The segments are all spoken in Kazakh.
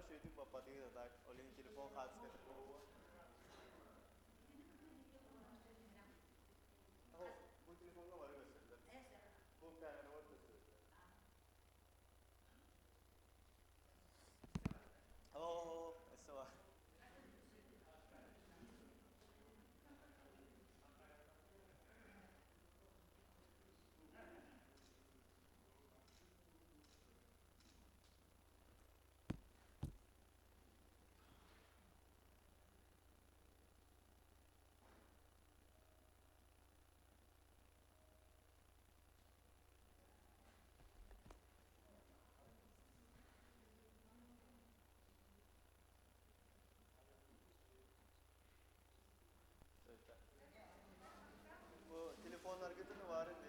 şuydu papatıyı da tak. Olin telefon hatsı katı. Oh, bu telefonda var gösterdi. Bu kamera var gösterdi. Oh, essa var. Bu telefon hareketini var indi.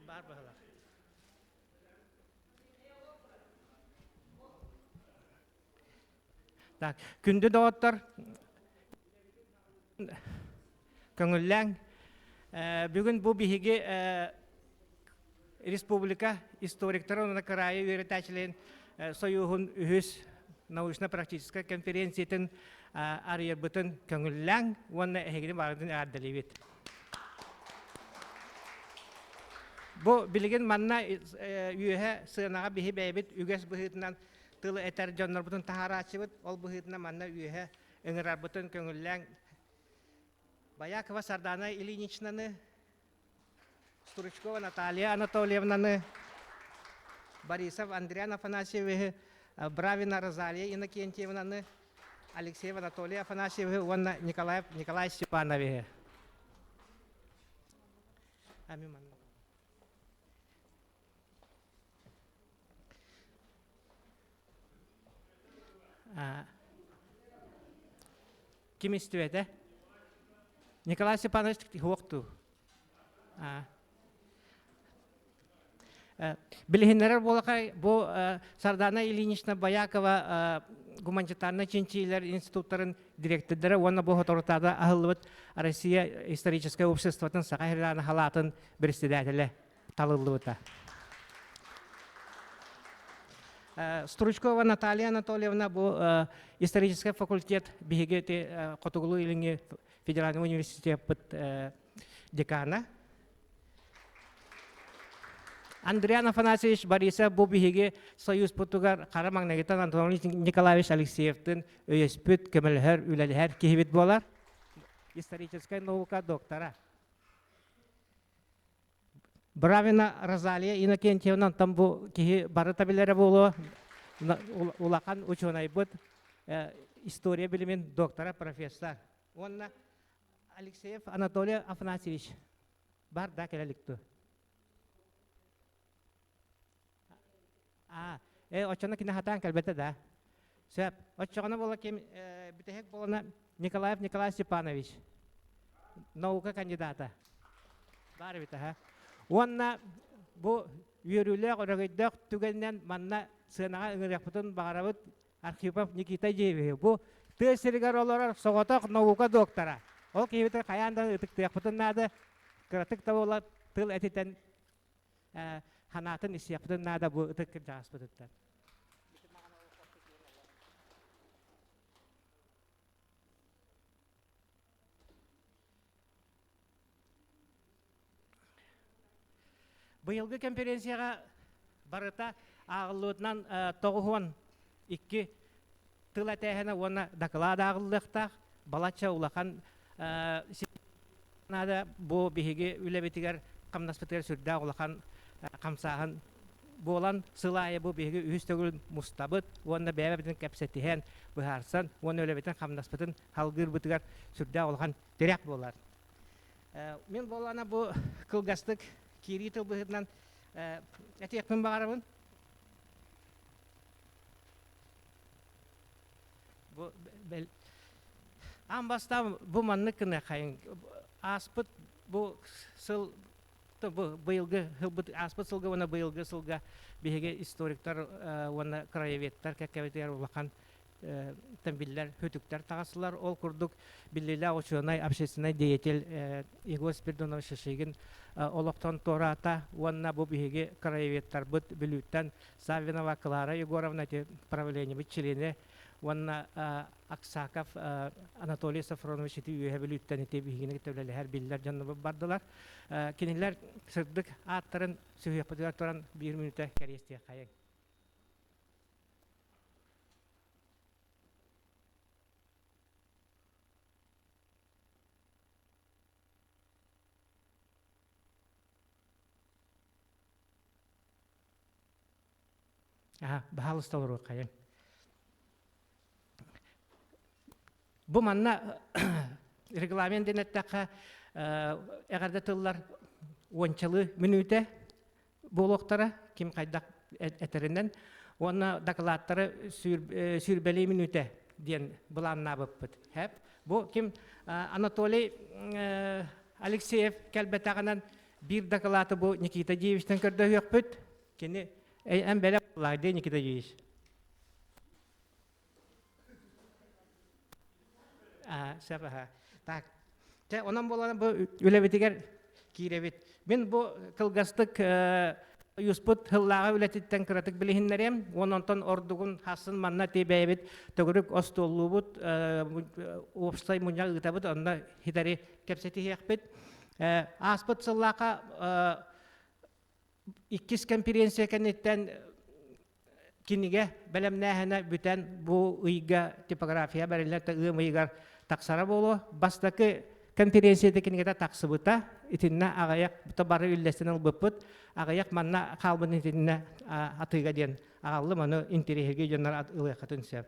Бар бағалар. Так, күнді доғыттар, көңілләң, бүгін бұл бігі республика историктары оны крайы үйретәчілен союғын үхіс научно-практическая конференциятын ария бұтын көңілләң, оны әйгінің бағытын әрділі бет. Бұл білген манна үйе сынаға бігі бәйбет үгес бұхытынан тылы әтер жонлар бұтын тахара ачыбыт, ол бұхытына манна үйе өңірар бұтын көңілләң. Баякова Сардана Ильиничнаны, Стручкова Наталья Анатольевнаны, Борисов Андриан Афанасьевы, Бравина Розалия Иннокентьевнаны, Алексеев Анатолий Афанасьевы, Ванна Николай Степанове. Ким истивете? Николай Степанович Хуокту. Билгеннер болакай бу Сардана Ильинична Баякова гуманитарный чинчилер институттарын директордары онна бу хоторутада ахылбыт Россия историческое обществотын сакайраны халатын председателе талылыбыта. Стручкова Наталья Анатольевна бу исторический факультет бигети Котугулу илинги Федеральный университет декана. Андриан Афанасьевич Борисов бу биге Союз Португал Карамагнагитан Антоний Николаевич Алексеевтин өйеспүт көмөлһөр үлелһөр кихибит болар. Историческая наука доктора. Бравина Розалия Иннокентьевна там бу кихи барытабилери болу улахан ученый-быт история билимин доктора профессор. Онна Алексеев Анатолий Афанасьевич бар да келеликту. Очона кине хатан калбете да. Сөп, очона бола кем битехек болана Николаев Николай Степанович. Наука кандидата. Бар бите ха. Онна бу үйрүлөк өрөгөйдөк түгеннен манна сынага ыңыракпытын багарабыт Архипов Никита Жееве. Бу тесиргар олар соготок наука доктора. Ол кебете каяндан ытыктыякпытын нады. Кратык табола тыл этитен ханатын исияпытын нада бу ытык жааспытыттан. Быйылгы конференцияға барыта ағылуытынан тоғуын икки тыл әтәхіні оны доклад ағылықтақ, балача улахан нада бу биһиги үлебитигер камнаспытыгер сүрдә улахан камсаһын болан сылайы бу биһиги үстөгүн мустабыт онда бәбәбитен кәпсәтиһән быһарсан оны үлебитен камнаспытын халгыр бытыгер сүрдә улахан терәк болар. Мен болана бу кылгастык кири тыл быһытнан әтиякпын багарабын. Бу амбаста бу манны кына кайын аспыт бу сыл бу быйылгы хылбыт аспыт сылга вона быйылгы сылга биһиге историктар вона краеведтар кәкәбетер улахан тәмбилләр хөтүктәр тагасылар ол курдук биллелә ученый общественный деятель Игорь Спиридонович Шишигин олоктон тората вона бу биһиге краеведтар бут билүттән Савинова Клара Егоровна те правление бит члены вона Аксаков Анатолий Сафронович ити үһәбилүттән ити биһигене тәүләле һәр билләр җанны бардылар. Киниләр сырдык аттарын сөйәпәдәр торан 1 минутта кәрестә кайын. Баһалысталыр кайын. Бу манна регламент денеттәкә әгәрдә тыллар 10 минуте булоктара ким кайда әтереннән оны докладтары сүрбәле минуте дигән буланна бит. Һәп бу ким Анатолий Алексеев кәлбәтәгәннән бир доклады бу Никита Девичтән көрдә юк бит. Кини әм бәлә лайды Никита Девич. Сәбәһә. Так. Те онан боланы бу үлебитигер киребит. Мен бу кылгастык юспут хыллага үлетиттен кыратык билихиннерем. Ононтон ордугун хасын манна тебебит. Төгүрүк остоллубут опстай мунья ытабыт онда хидари кепсети хекбит. Аспыт сыллака иккис конференция кенеттен киниге белемнәһенә бүтән бу ыйга типография бәреләтә ыйгар таксара болу бастакы конференцияда кинигә таксыбыта итиннә агаяк табары үлләсенең быпыт агаяк манна халбын итиннә атыга дигән агаллы моны интерьерге җаннар ылы хатынса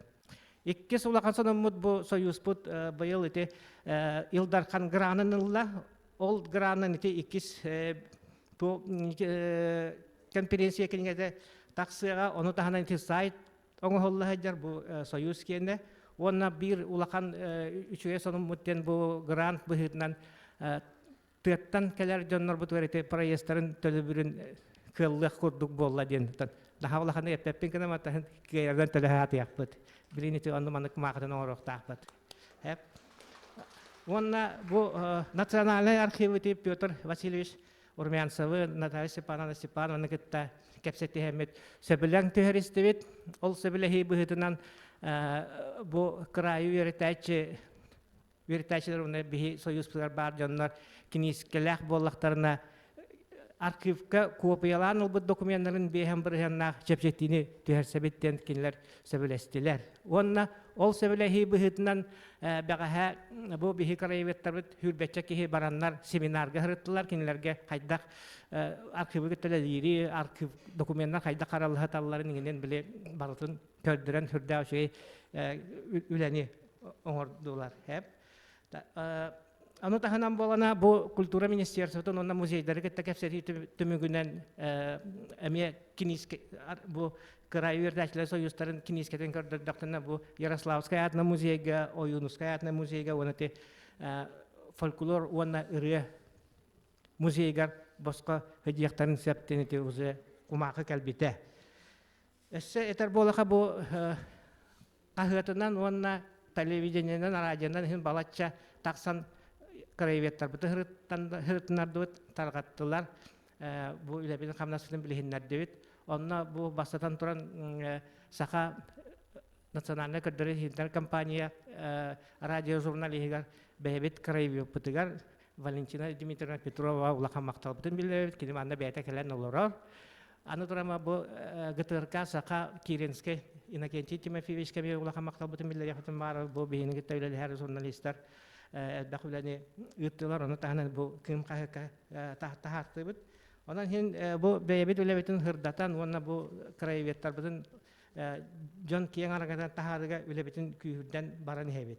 икки сулакан соныммут бу союзпут быел ите Илдархан гранынылла ол гранын ите иккис бу конференция кинигә таксыга оны таханан ите сайт оңголла хаҗар бу союз кенде онна бир улахан үчүгө сонун муттен бу грант быһытнан тыттан келер жоннор бу төрете проекттарын төлөбүрүн кыллык курдук болла ден daha улахан эппен кена мата кеерден төлөһат яппыт биринити онны манык макатын ороктаппыт хеп онна бу национальный архивы тип Петр Васильевич Урмянцевы Наталья Степановна кытта кепсети хемет сөбүләң төһөристебит ол сөбүләһи быһытынан бу краю веритачылар уны бихи союзлар бар жаннар кинискелек боллактарына архивка копияланыл бу документларын беһәм бирһәннә чепчетини төһәрсәбиттен кинләр сөбүләстиләр. Онна ол сөбүләһи быһытынан бәгәһә бу бихи краеветтар бит хүрбәчә киһи бараннар семинарга хырыттылар кинләргә кайдак архивга теләдири архив документлар кайда каралыһа талларын иңнән биле барытын көрдөрән хүрдә шей үләни оңордулар. Һәп аны таханан болана бу культура министерствотон онна музейдерге тәкәфсәти төмөгүнән әмия киниске бу край вердәчләр союзларын кинискедән көрдөрдәктән бу Ярославская атна музейга, Оюнуская атна музейга, оны те фольклор онна ыры музейга башка һәҗәктән сәптән ите үзе кумакы калбите. Эссе этер болаха бу кахытынан онна телевидениедән, радиондан һәм балача таксан краеветтар бу хырыттаннар дут таргаттылар. Бу үләбин камнасын билһиннәр дебит. Онна бу бастан туран саха национальный кадр компания радио журналистер бәбит краеве путыгар Валентина Дмитриевна Петрова улахан макталбытын билебит, кини манна бәйті кәлән олорор. Аны турама бу ГТРК Сақа Киренский Иннокентий Тимофеевич кәме улахан макталбытын билебит, бары бу бейіні кетті өлелі әрі журналистар дақыланы үттілер, оны тағынан бу кім қағыққа тахарты бұд. Онан хен бу бәйбет өлебетін хырдатан, онна бу краеветтар бұдын Джон Киен арағадан тахарыға өлебетін күйірден баран хәбет.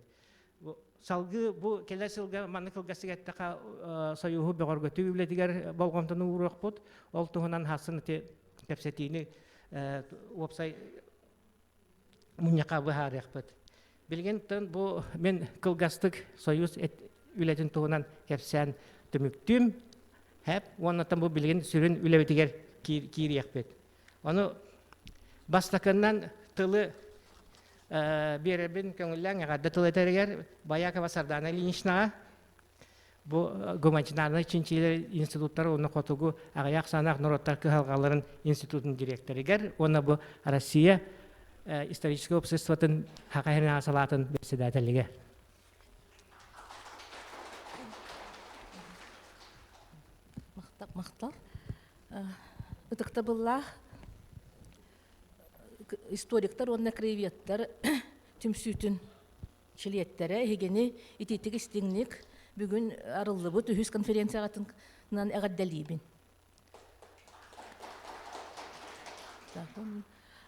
Салгы бу келер сылга манны кылгасы гәттәка союху бөгөргө түбүлетигер болгонтону урак бут. Ол туһунан хасын те кепсетини опсай муньяка бахарык бут. Билгенден бу мен кылгастык союз үлетин туһунан кепсән төмүктүм хәп оннан бу билген сүрүн үлебетигер кириек бет. Аны бастаканнан тылы беребин көңүлләң гадда тылетергер Баякова Сардана Ильинична бу гуманитарный чинчилер институттары оны котугу агаяк санак народтар кыгалгаларын институтун директоригер оны бу Россия историческое обществотын хакайрына салатын председателиге. Мактал. Ытыкта булла историктар онна краеветтер түмсүтүн чилеттере хегени ититик истиңник бүгүн арылды бу түһүс конференциягатынан эгаддалибин.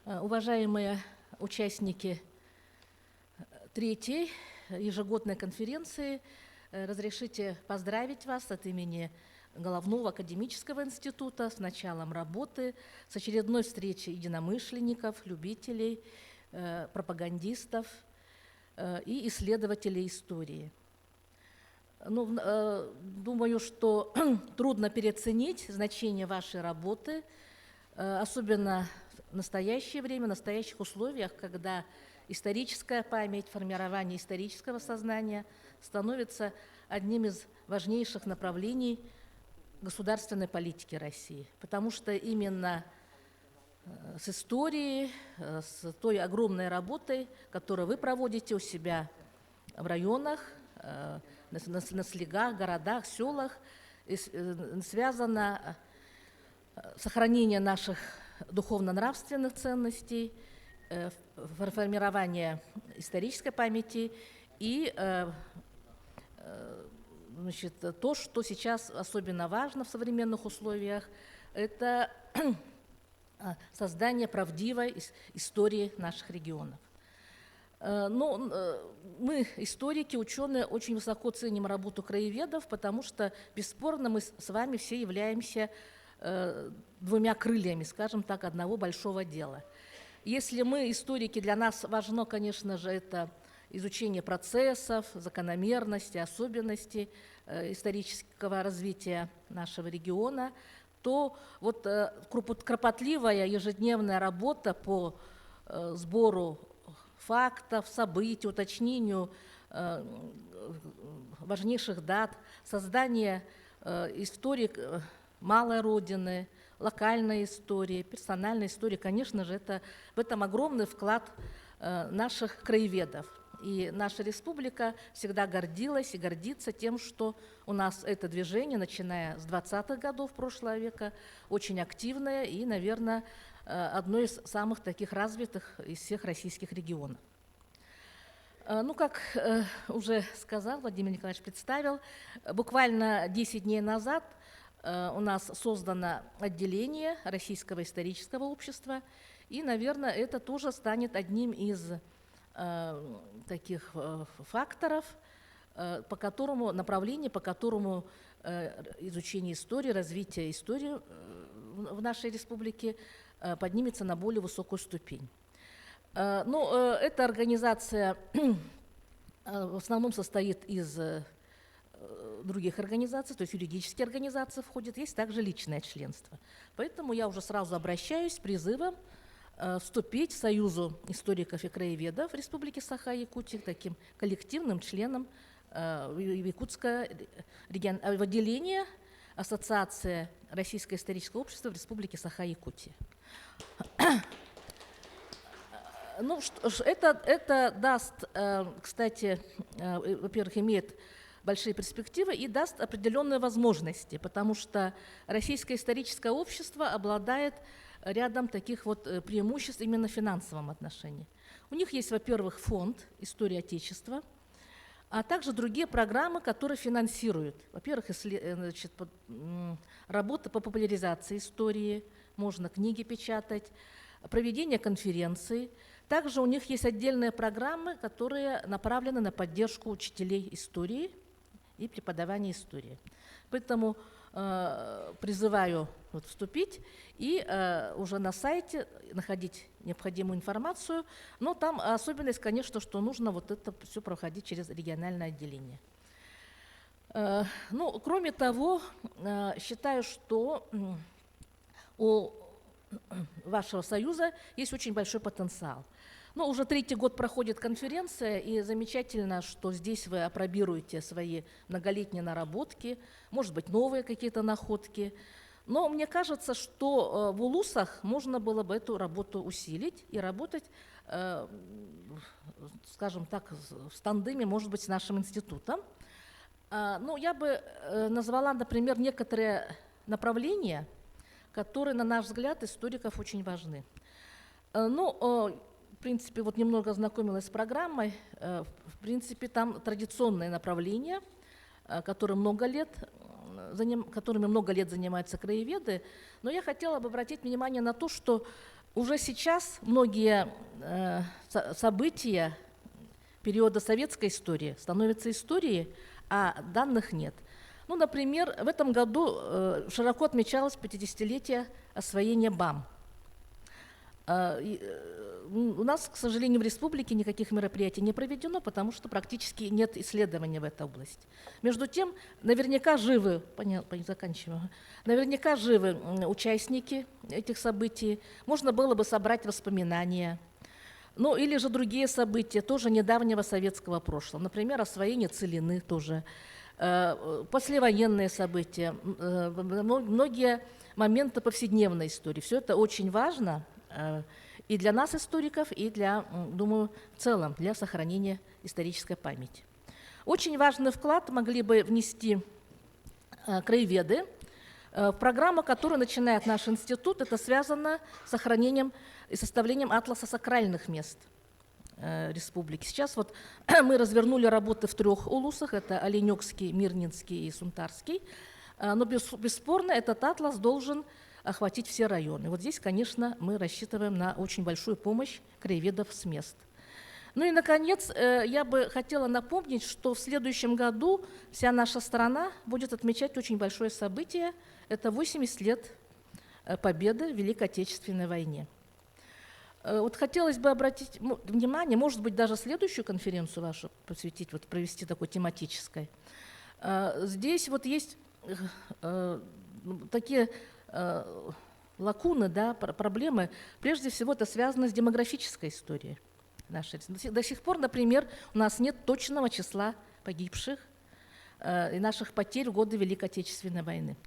Уважаемые участники третьей ежегодной конференции, разрешите поздравить вас от имени Головного академического института с началом работы, с очередной встречей единомышленников, любителей, пропагандистов и исследователей истории. Ну, думаю, что трудно переоценить значение вашей работы, особенно в настоящее время, в настоящих условиях, когда историческая память, формирование исторического сознания становится одним из важнейших направлений государственной политики России, потому что именно с историей, с той огромной работой, которую вы проводите у себя в районах, на слегах, городах, селах, связано сохранение наших духовно-нравственных ценностей, формирование исторической памяти и то, что сейчас особенно важно в современных условиях, это создание правдивой истории наших регионов. Но мы, историки, ученые, очень высоко ценим работу краеведов, потому что, бесспорно, мы с вами все являемся двумя крыльями, скажем так, одного большого дела. Если мы, историки, для нас важно, конечно же, это изучение процессов, закономерностей, особенностей исторического развития нашего региона, то вот кропотливая ежедневная работа по сбору фактов, событий, уточнению важнейших дат, создание истории малой родины, локальной истории, персональной истории, конечно же, в этом огромный вклад наших краеведов. И наша республика всегда гордилась и гордится тем, что у нас это движение, начиная с 20-х годов прошлого века, очень активное и, наверное, одно из самых таких развитых из всех российских регионов. Ну, как уже сказал, Владимир Николаевич представил, буквально 10 дней назад у нас создано отделение Российского исторического общества, и, наверное, это тоже станет одним из таких факторов, по которому направлению, по которому изучение истории, развитие истории в нашей республике поднимется на более высокую ступень. Ну, эта организация в основном состоит из других организаций, то есть юридические организации входят, есть также личное членство. Поэтому я уже сразу обращаюсь с призывом вступить в Союзу историков и краеведов Республики Саха-Якутия таким коллективным членом Якутского в отделение Ассоциации Российского исторического общества в Республике Саха-Якутия. Ну, это даст, кстати, во-первых, имеет большие перспективы и даст определенные возможности, потому что Российское историческое общество обладает рядом таких вот преимуществ именно в финансовом отношении. У них есть, во-первых, фонд «История Отечества», а также другие программы, которые финансируют. Во-первых, работа по популяризации истории, можно книги печатать, проведение конференций. Также у них есть отдельные программы, которые направлены на поддержку учителей истории и преподавания истории. Поэтому призываю вступить и уже на сайте находить необходимую информацию. Но там особенность, конечно, что нужно вот это все проходить через региональное отделение. Ну, кроме того, считаю, что у вашего союза есть очень большой потенциал. Ну, уже 3-й год проходит конференция, и замечательно, что здесь вы апробируете свои многолетние наработки, может быть, новые какие-то находки. Но мне кажется, что в улусах можно было бы эту работу усилить и работать, скажем так, в тандеме, может быть, с нашим институтом. Ну, я бы назвала, например, некоторые направления, которые, на наш взгляд, историков очень важны. Ну, в принципе, вот немного ознакомилась с программой. В принципе, там традиционное направление, которыми много лет занимаются краеведы. Но я хотела бы обратить внимание на то, что уже сейчас многие события периода советской истории становятся историей, а данных нет. Ну, например, в этом году широко отмечалось 50-летие освоения БАМ. У нас, к сожалению, в республике никаких мероприятий не проведено, потому что практически нет исследований в этой области. Между тем, наверняка живы участники этих событий, можно было бы собрать воспоминания, ну или же другие события, тоже недавнего советского прошлого, например, освоение Целины тоже, послевоенные события, многие моменты повседневной истории. Все это очень важно и для нас, историков, и для, думаю, в целом, для сохранения исторической памяти. Очень важный вклад могли бы внести краеведы в программу, которую начинает наш институт. Это связано с сохранением и составлением атласа сакральных мест республики. Сейчас вот мы развернули работы в 3 улусах, это Оленёкский, Мирнинский и Сунтарский, но бесспорно этот атлас должен охватить все районы. Вот здесь, конечно, мы рассчитываем на очень большую помощь краеведов с мест. Ну и, наконец, я бы хотела напомнить, что в следующем году вся наша страна будет отмечать очень большое событие. Это 80 лет победы в Великой Отечественной войне. Вот хотелось бы обратить внимание, может быть, даже следующую конференцию вашу посвятить, вот провести такой тематической. Здесь вот есть такие лакуны, да, проблемы. Прежде всего, это связано с демографической историей нашей. До сих пор, например, у нас нет точного числа погибших и наших потерь в годы Великой Отечественной войны.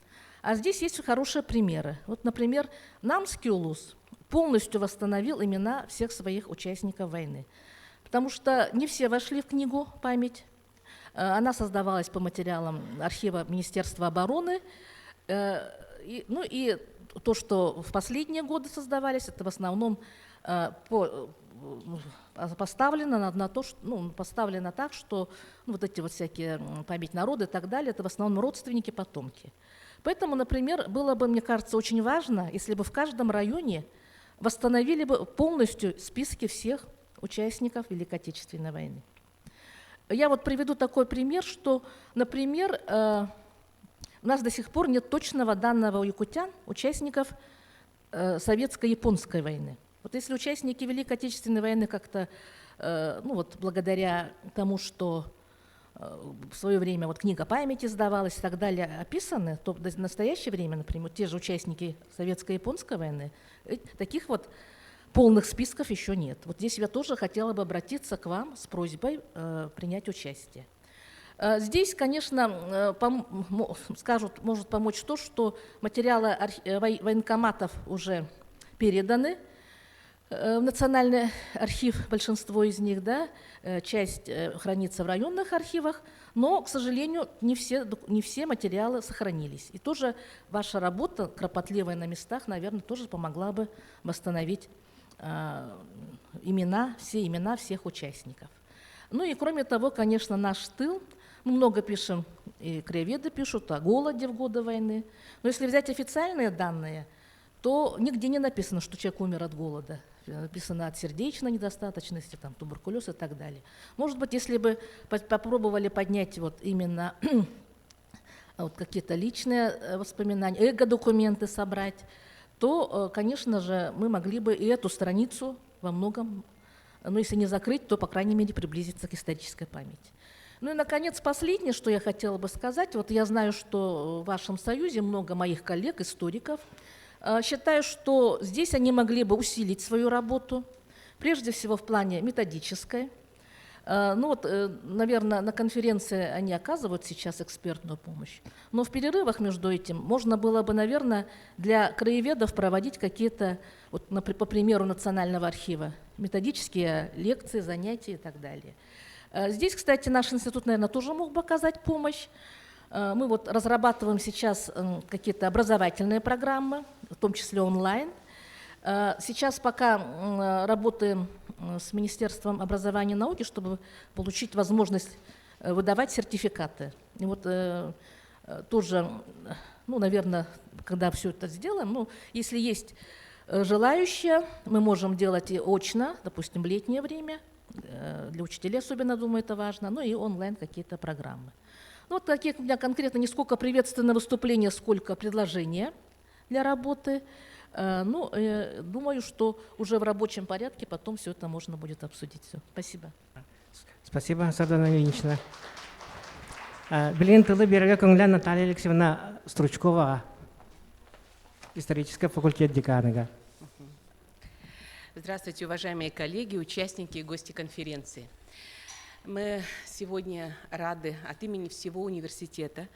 А здесь есть хорошие примеры. Вот, например, Намский улус полностью восстановил имена всех своих участников войны, потому что не все вошли в книгу «Память». Она создавалась по материалам архива Министерства обороны. Ну и то, что в последние годы создавались, это в основном поставлено на то, что, поставлено так, что вот эти вот всякие память народа и так далее, это в основном родственники, потомки. Поэтому, например, было бы, мне кажется, очень важно, если бы в каждом районе восстановили бы полностью списки всех участников Великой Отечественной войны. Я вот приведу такой пример, что, например, у нас до сих пор нет точного данного у якутян участников советско-японской войны. Вот если участники Великой Отечественной войны как-то, благодаря тому, что в свое время вот книга памяти издавалась и так далее, описаны, то в настоящее время, например, те же участники советско-японской войны, таких вот полных списков еще нет. Вот здесь я тоже хотела бы обратиться к вам с просьбой принять участие. Здесь, конечно, может помочь то, что материалы военкоматов уже переданы Национальный архив, большинство из них, да, часть хранится в районных архивах, но, к сожалению, не все материалы сохранились. И тоже ваша работа, кропотливая на местах, наверное, тоже помогла бы восстановить все имена всех участников. Ну и кроме того, конечно, наш тыл, мы много пишем, и краеведы пишут о голоде в годы войны, но если взять официальные данные, то нигде не написано, что человек умер от голода. Написано от сердечной недостаточности, там, туберкулез и так далее. Может быть, если бы попробовали поднять вот именно вот какие-то личные воспоминания, эго-документы собрать, то, конечно же, мы могли бы и эту страницу во многом, ну, если не закрыть, то, по крайней мере, приблизиться к исторической памяти. Ну и, наконец, последнее, что я хотела бы сказать. Вот я знаю, что в вашем союзе много моих коллег, историков. Считаю, что здесь они могли бы усилить свою работу, прежде всего в плане методической. Ну вот, наверное, на конференции они оказывают сейчас экспертную помощь, но в перерывах между этим можно было бы, наверное, для краеведов проводить какие-то, вот, по примеру Национального архива, методические лекции, занятия и так далее. Здесь, кстати, наш институт, наверное, тоже мог бы оказать помощь. Мы вот разрабатываем сейчас какие-то образовательные программы, в том числе онлайн. Сейчас пока работаем с Министерством образования и науки, чтобы получить возможность выдавать сертификаты. И вот тоже, ну, наверное, когда все это сделаем, ну, если есть желающие, мы можем делать и очно, допустим, в летнее время, для учителей особенно, думаю, это важно, ну и онлайн какие-то программы. Ну, вот такие у меня конкретно не сколько приветственные выступления, сколько предложения для работы. Ну, думаю, что уже в рабочем порядке потом все это можно будет обсудить. Все. Спасибо. Спасибо, Сардана Ильинична. Билин тылы берега көңілі Наталья Алексеевна Стручкова, исторический факультет деканыга. Здравствуйте, уважаемые коллеги, участники и гости конференции. Мы сегодня рады от имени всего университета,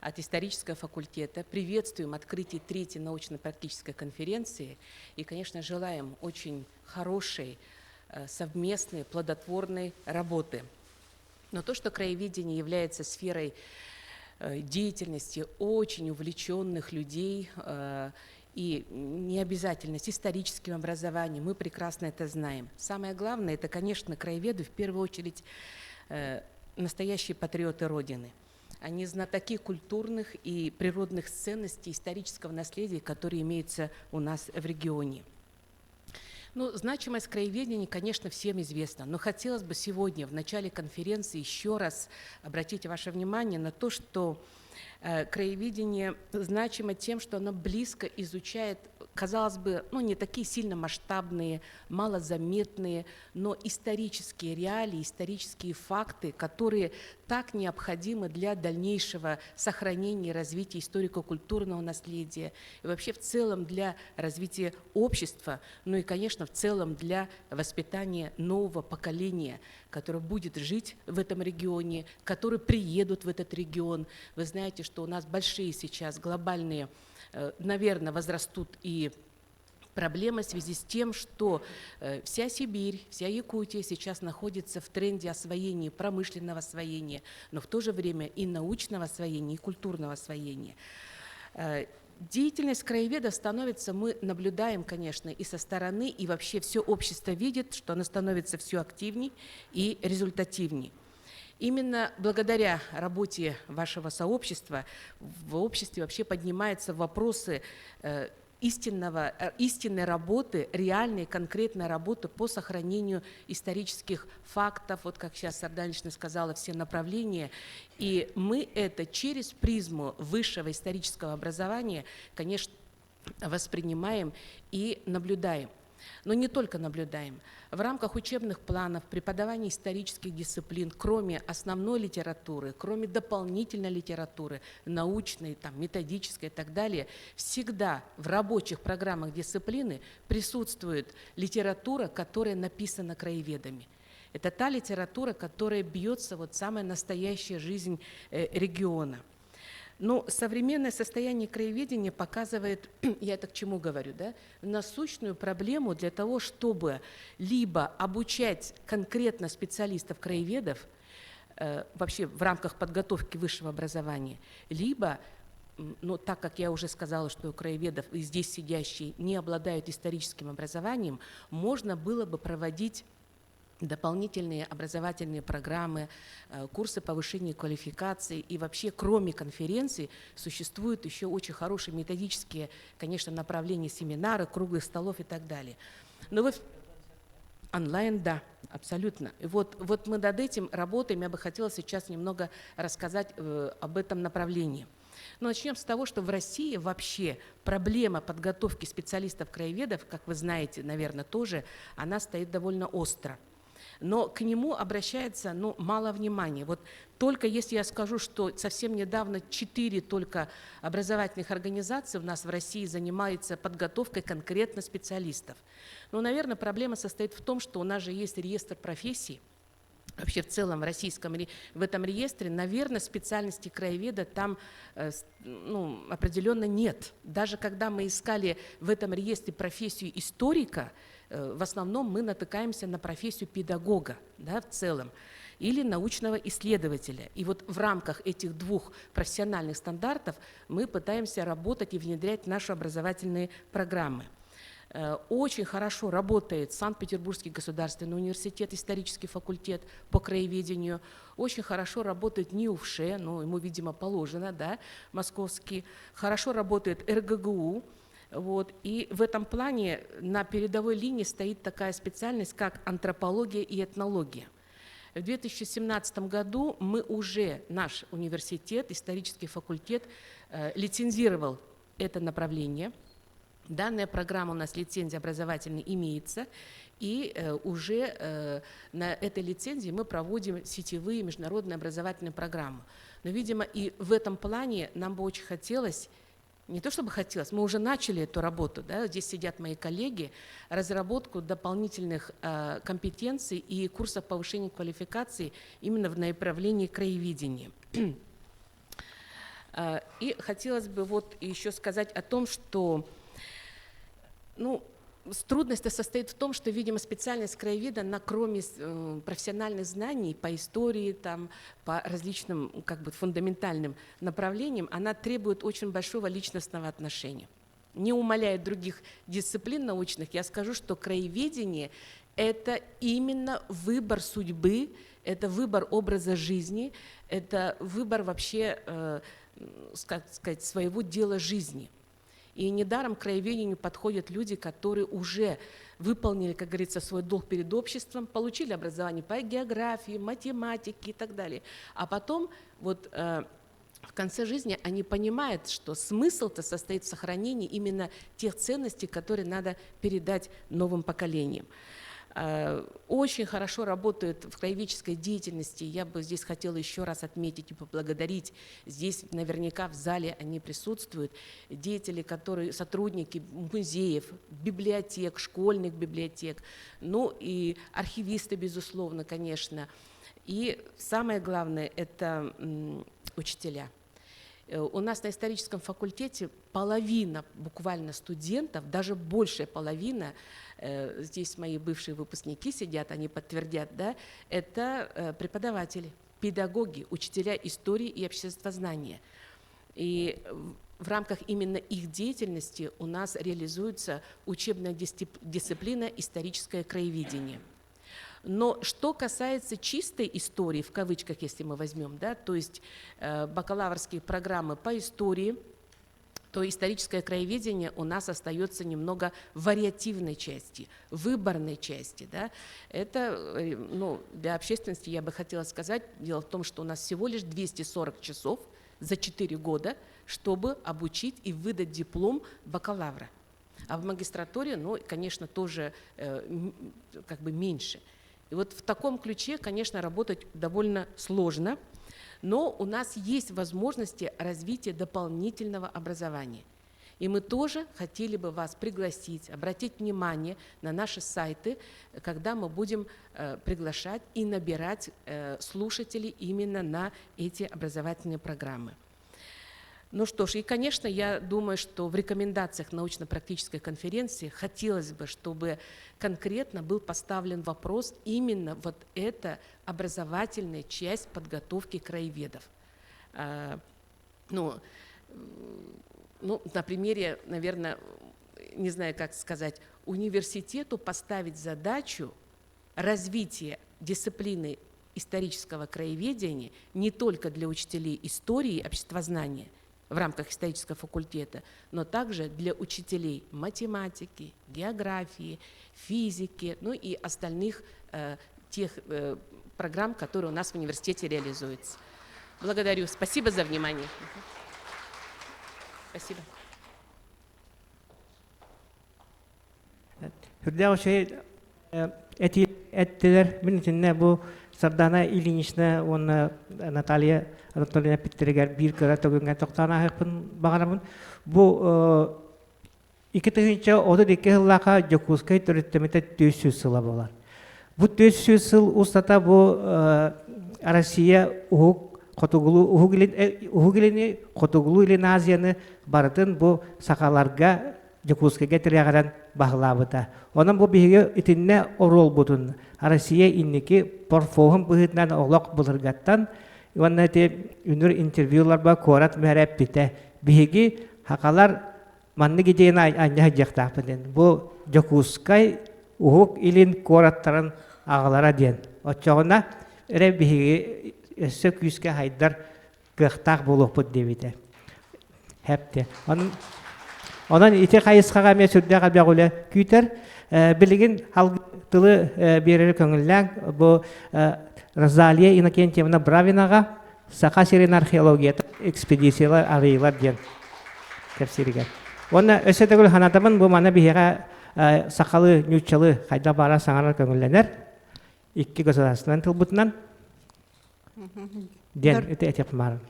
от исторического факультета приветствуем открытие третьей научно-практической конференции и, конечно, желаем очень хорошей, совместной, плодотворной работы. Но то, что краеведение является сферой деятельности очень увлеченных людей и не обязательно с историческим образованием, мы прекрасно это знаем. Самое главное, это, конечно, краеведы, в первую очередь, настоящие патриоты Родины. Они знатоки культурных и природных ценностей, исторического наследия, которые имеются у нас в регионе. Ну, значимость краеведения, конечно, всем известна, но хотелось бы сегодня, в начале конференции, еще раз обратить ваше внимание на то, что краеведение значимо тем, что оно близко изучает, казалось бы, ну, не такие сильно масштабные, малозаметные, но исторические реалии, исторические факты, которые так необходимы для дальнейшего сохранения и развития историко-культурного наследия, и вообще в целом для развития общества, ну и, конечно, в целом для воспитания нового поколения, которое будет жить в этом регионе, которые приедут в этот регион. Вы знаете, что у нас большие сейчас глобальные, наверное, возрастут и проблемы в связи с тем, что вся Сибирь, вся Якутия сейчас находится в тренде освоения, промышленного освоения, но в то же время и научного освоения, и культурного освоения. Деятельность краеведов становится, мы наблюдаем, конечно, и со стороны, и вообще все общество видит, что она становится все активней и результативней. Именно благодаря работе вашего сообщества в обществе вообще поднимаются вопросы истинной работы, реальной, конкретной работы по сохранению исторических фактов, вот как сейчас Сардана Ильинична сказала, все направления. И мы это через призму высшего исторического образования, конечно, воспринимаем и наблюдаем. Но не только наблюдаем. В рамках учебных планов преподавания исторических дисциплин, кроме основной литературы, кроме дополнительной литературы, научной, там, методической и так далее, всегда в рабочих программах дисциплины присутствует литература, которая написана краеведами. Это та литература, которая бьется вот самая настоящая жизнь региона. Но современное состояние краеведения показывает, я это к чему говорю, да, насущную проблему для того, чтобы либо обучать конкретно специалистов-краеведов, вообще в рамках подготовки высшего образования, либо, ну, так как я уже сказала, что у краеведов и здесь сидящие не обладают историческим образованием, можно было бы проводить дополнительные образовательные программы, курсы повышения квалификации. И вообще, кроме конференций, существуют еще очень хорошие методические, конечно, направления, семинары, круглых столов и так далее. Но вот онлайн, да, абсолютно. И вот мы над этим работаем. Я бы хотела сейчас немного рассказать об этом направлении. Но начнем с того, что в России вообще проблема подготовки специалистов-краеведов, как вы знаете, наверное, тоже, она стоит довольно остро. Но к нему обращается, ну, мало внимания. Вот только если я скажу, что совсем недавно 4 только образовательных организаций у нас в России занимаются подготовкой конкретно специалистов. Ну, наверное, проблема состоит в том, что у нас же есть реестр профессий. Вообще в целом в этом реестре, наверное, специальности краеведа там ну, определенно нет. Даже когда мы искали в этом реестре профессию историка, в основном мы натыкаемся на профессию педагога, да, в целом, или научного исследователя. И вот в рамках этих двух профессиональных стандартов мы пытаемся работать и внедрять наши образовательные программы. Очень хорошо работает Санкт-Петербургский государственный университет, исторический факультет по краеведению. Очень хорошо работает НИУФШ, ну, ему, видимо, положено, да, московский. Хорошо работает РГГУ. Вот. И в этом плане на передовой линии стоит такая специальность, как антропология и этнология. В 2017 году наш университет, исторический факультет, лицензировал это направление. Данная программа у нас, лицензия образовательная, имеется, и уже на этой лицензии мы проводим сетевые международные образовательные программы. Но, видимо, и в этом плане нам бы очень хотелось, не то чтобы хотелось, мы уже начали эту работу, да, здесь сидят мои коллеги, разработку дополнительных компетенций и курсов повышения квалификации именно в направлении краеведения. И хотелось бы вот еще сказать о том, что трудность состоит в том, что, видимо, специальность краеведа, она, кроме профессиональных знаний по истории, там, по различным как бы фундаментальным направлениям, она требует очень большого личностного отношения. Не умаляя других дисциплин научных, я скажу, что краеведение – это именно выбор судьбы, это выбор образа жизни, это выбор вообще, как сказать, своего дела жизни. И недаром к краеведению подходят люди, которые уже выполнили, как говорится, свой долг перед обществом, получили образование по географии, математике и так далее. А потом вот в конце жизни они понимают, что смысл-то состоит в сохранении именно тех ценностей, которые надо передать новым поколениям. Очень хорошо работают в краеведческой деятельности. Я бы здесь хотела еще раз отметить и поблагодарить. Здесь наверняка в зале они присутствуют. Деятели, сотрудники музеев, библиотек, школьных библиотек, ну и архивисты, безусловно, конечно. И самое главное – это учителя. У нас на историческом факультете половина буквально студентов, даже большая половина, здесь мои бывшие выпускники сидят, они подтвердят, да, это преподаватели, педагоги, учителя истории и обществознания. И в рамках именно их деятельности у нас реализуется учебная дисциплина «Историческое краеведение». Но что касается чистой истории, в кавычках, если мы возьмем, да, то есть бакалаврские программы по истории, то историческое краеведение у нас остается немного в вариативной части, выборной части. Да. Это, для общественности я бы хотела сказать, дело в том, что у нас всего лишь 240 часов за 4 года, чтобы обучить и выдать диплом бакалавра. А в магистратуре, конечно, тоже как бы меньше. И вот в таком ключе, конечно, работать довольно сложно, но у нас есть возможности развития дополнительного образования. И мы тоже хотели бы вас пригласить, обратить внимание на наши сайты, когда мы будем приглашать и набирать слушателей именно на эти образовательные программы. Ну что ж, и, конечно, я думаю, что в рекомендациях научно-практической конференции хотелось бы, чтобы конкретно был поставлен вопрос именно вот эта образовательная часть подготовки краеведов. Ну, на примере, наверное, не знаю, как сказать, университету поставить задачу развития дисциплины исторического краеведения не только для учителей истории и обществознания в рамках исторического факультета, но также для учителей математики, географии, физики, ну и остальных тех программ, которые у нас в университете реализуются. Благодарю. Спасибо за внимание. Спасибо. Эттилер минутинне бу Сардана Ильинична, он Наталья Анатольевна Петрегер бир кыра төгөнгә токтана хакын багарабын. Бу ике тыгынча оды деке хыллака Жокускай төрөттөмөтө 400 сыла болар. Бу 400 сыл устата бу Россия угук котугулу угугилени котугулу илен Азияны бардын бу сакаларга Жокускайга тирәгән баглабыта. Онан бу биге итинне орол бутун. Россия инники порфогын быһытнан оглок булыргаттан Иванна те үнүр интервьюлар ба корат мәрәп бите. Биги хакалар манны гиден айня жактапын. Бу Жокускай угук илин кораттарын агалара ден. Очогына эре биги сөкүскә хайдар гыктак булып бут дебите. Хәпте. Онан ите кайыскага мен сүрдәгә бягылы күтер билеген тылы берер көңүлләң бу Розалия Иннокентьевна Бравинага Саха-Сирин археология экспедициялар арыйлар ден кепсиригә. Онна өсөтөгүл ханатамын бу мана бигә сакалы нючалы кайда бара саңарар көңүлләнер. Икки государственный тылбытынан ден этеп мар.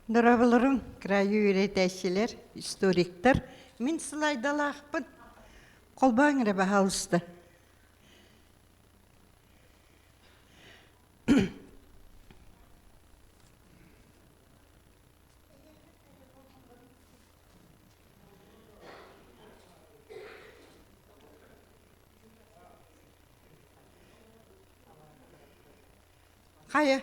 Дорабыларым, краю үйретәшілер, историктер, мен слайдалақпын, қолбаңыры бағалысты. Қайы?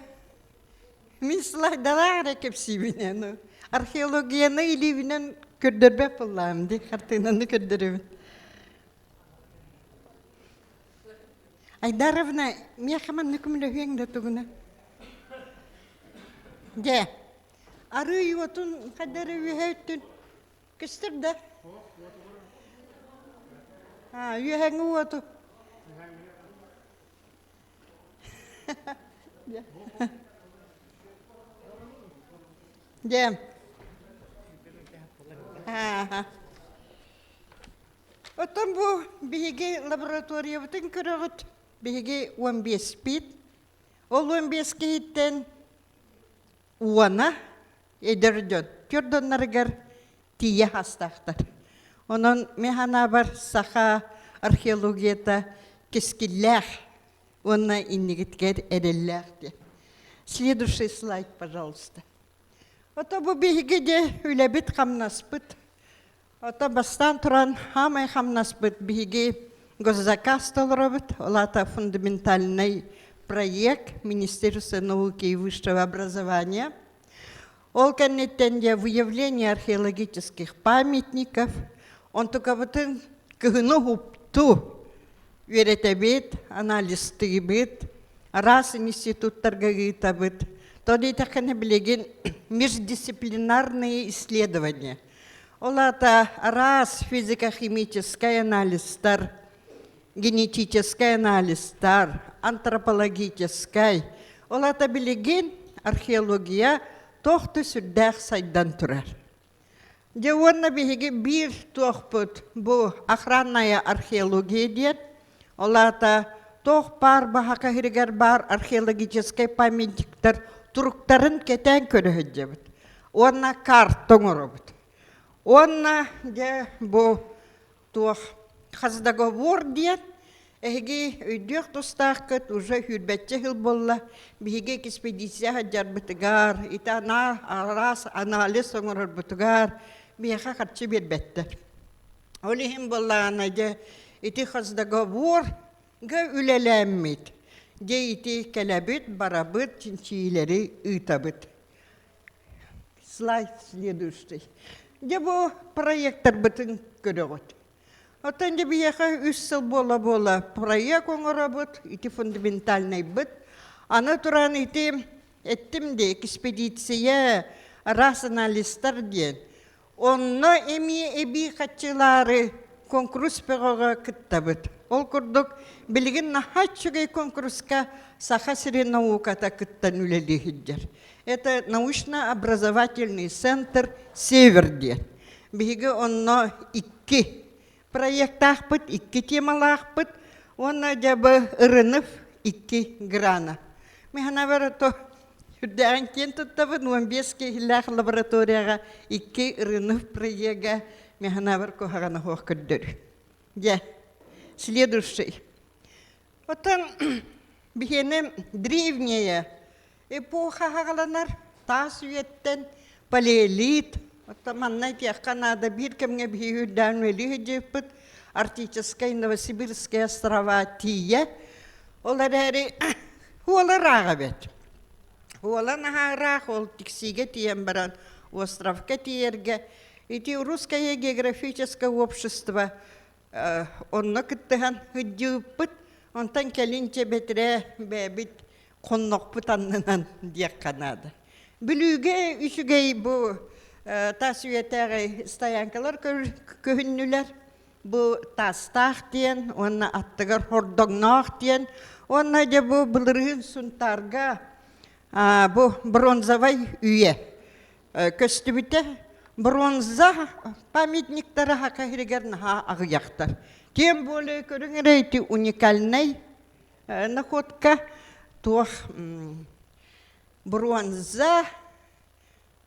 Мен слайдалар әкеп сейбінен, археологияны илебінен көрдірбәп болам, де, қартынаны көрдірібін. Айдаровна, мен қаман нүкімілі өңді тұғына. Де, ары үйотын, қадары үйәйттін, күстірді. Үйәңі өті. Де. Отын бұл бейге лаборатория бұтын көрігіт, бейге 15 бит. Ол 15 кейттен уана едірден, көрдонларығар тие хастақтар. Onun mehana var saha arkeologiyata кескиллях, онна иннигиткер эреллях. Следующий слайд, пожалуйста. Ото бу бигиде үлебит хамнаспыт. Ото бастан туран хамай хамнаспыт биги госзаказ толробит. Олата фундаментальный проект Министерства науки и высшего образования. Ол канеттенде выявление археологических памятников. Он только вот кыгыны хупту веретебит, анализ тыгыбит, раз институттарга гытабыт. Тоди таканы билеген междисциплинарные исследования. Олата раз физико-химический анализ, генетический анализ, антропологический. Олата билеген археология тохты сүрдәк сайдан турар. Девонна беге бир тохпут бу охранная археология дет. Олата тох пар бахака хиргар бар археологический памятниктер туруктарын кетен көрөһөҗөбүт. Онна картон оробут. Онна де бу тох хаздоговор дет. Эһиги өйдүөх тустааккыт уже хүрбэтче хыл болла, биһиги экспедицияға жарбытыгар, ити арас анализ оңорорбутугар, биэха харчы бербеттер. Олихим боллағана же ити хоздоговор га үлеләммит, же ити келебит, барабыт, чинчиилери ыйтабыт. Слайд следующий. Же бу проекттар бытын көрөгөт. Оттан же биэха 3 сыл бола проект оңорабыт, ити фундаментальный быт. Аны туран ити эттим де экспедиция рационалистар ден. Онно эми эби хатчылары конкурс пегога кыттабыт. Ол курдук билген нахачугай конкурска сахасири науката кыттан үлели хиджар. Это научно-образовательный центр «Север» ден. Биге онно 2 проектахпыт, 2 темалахпыт, онна жабы ырынып 2 грана. Механа барато хүрдән кен туттабыт 15 хиллах лабораторияга 2 ырынып проекта механа бар кохагана хох көддөр. Я. Следующий. Оттан бихене древняя эпоха хагаланар тас үйеттен палеолит. Оттан манна тех Канада бир кемге бихүрдән велихиджеппыт Арктическая Новосибирская острова тия. Олар әри хуаларага бет. Хуала нахарах ол тиксиге тиен баран островка тиерге. Ити Русское географическое общество онно кыттыхан хыджыппыт, онтан келинче бетре бәбит коннокпыт аннынан диек Канада. Бүлүге үшүгей бу тас үйетәгей стоянкалар көхүннүлер. Бу тастах диен, онна аттыгар хордоңнах диен, онна же бу былырын сунтарга бу бронзовай үйе көстүбүте. Бронза памятниктары хакахиригер наха агыяктар. Тем более көрүңөрөйти уникальный находка тух бронза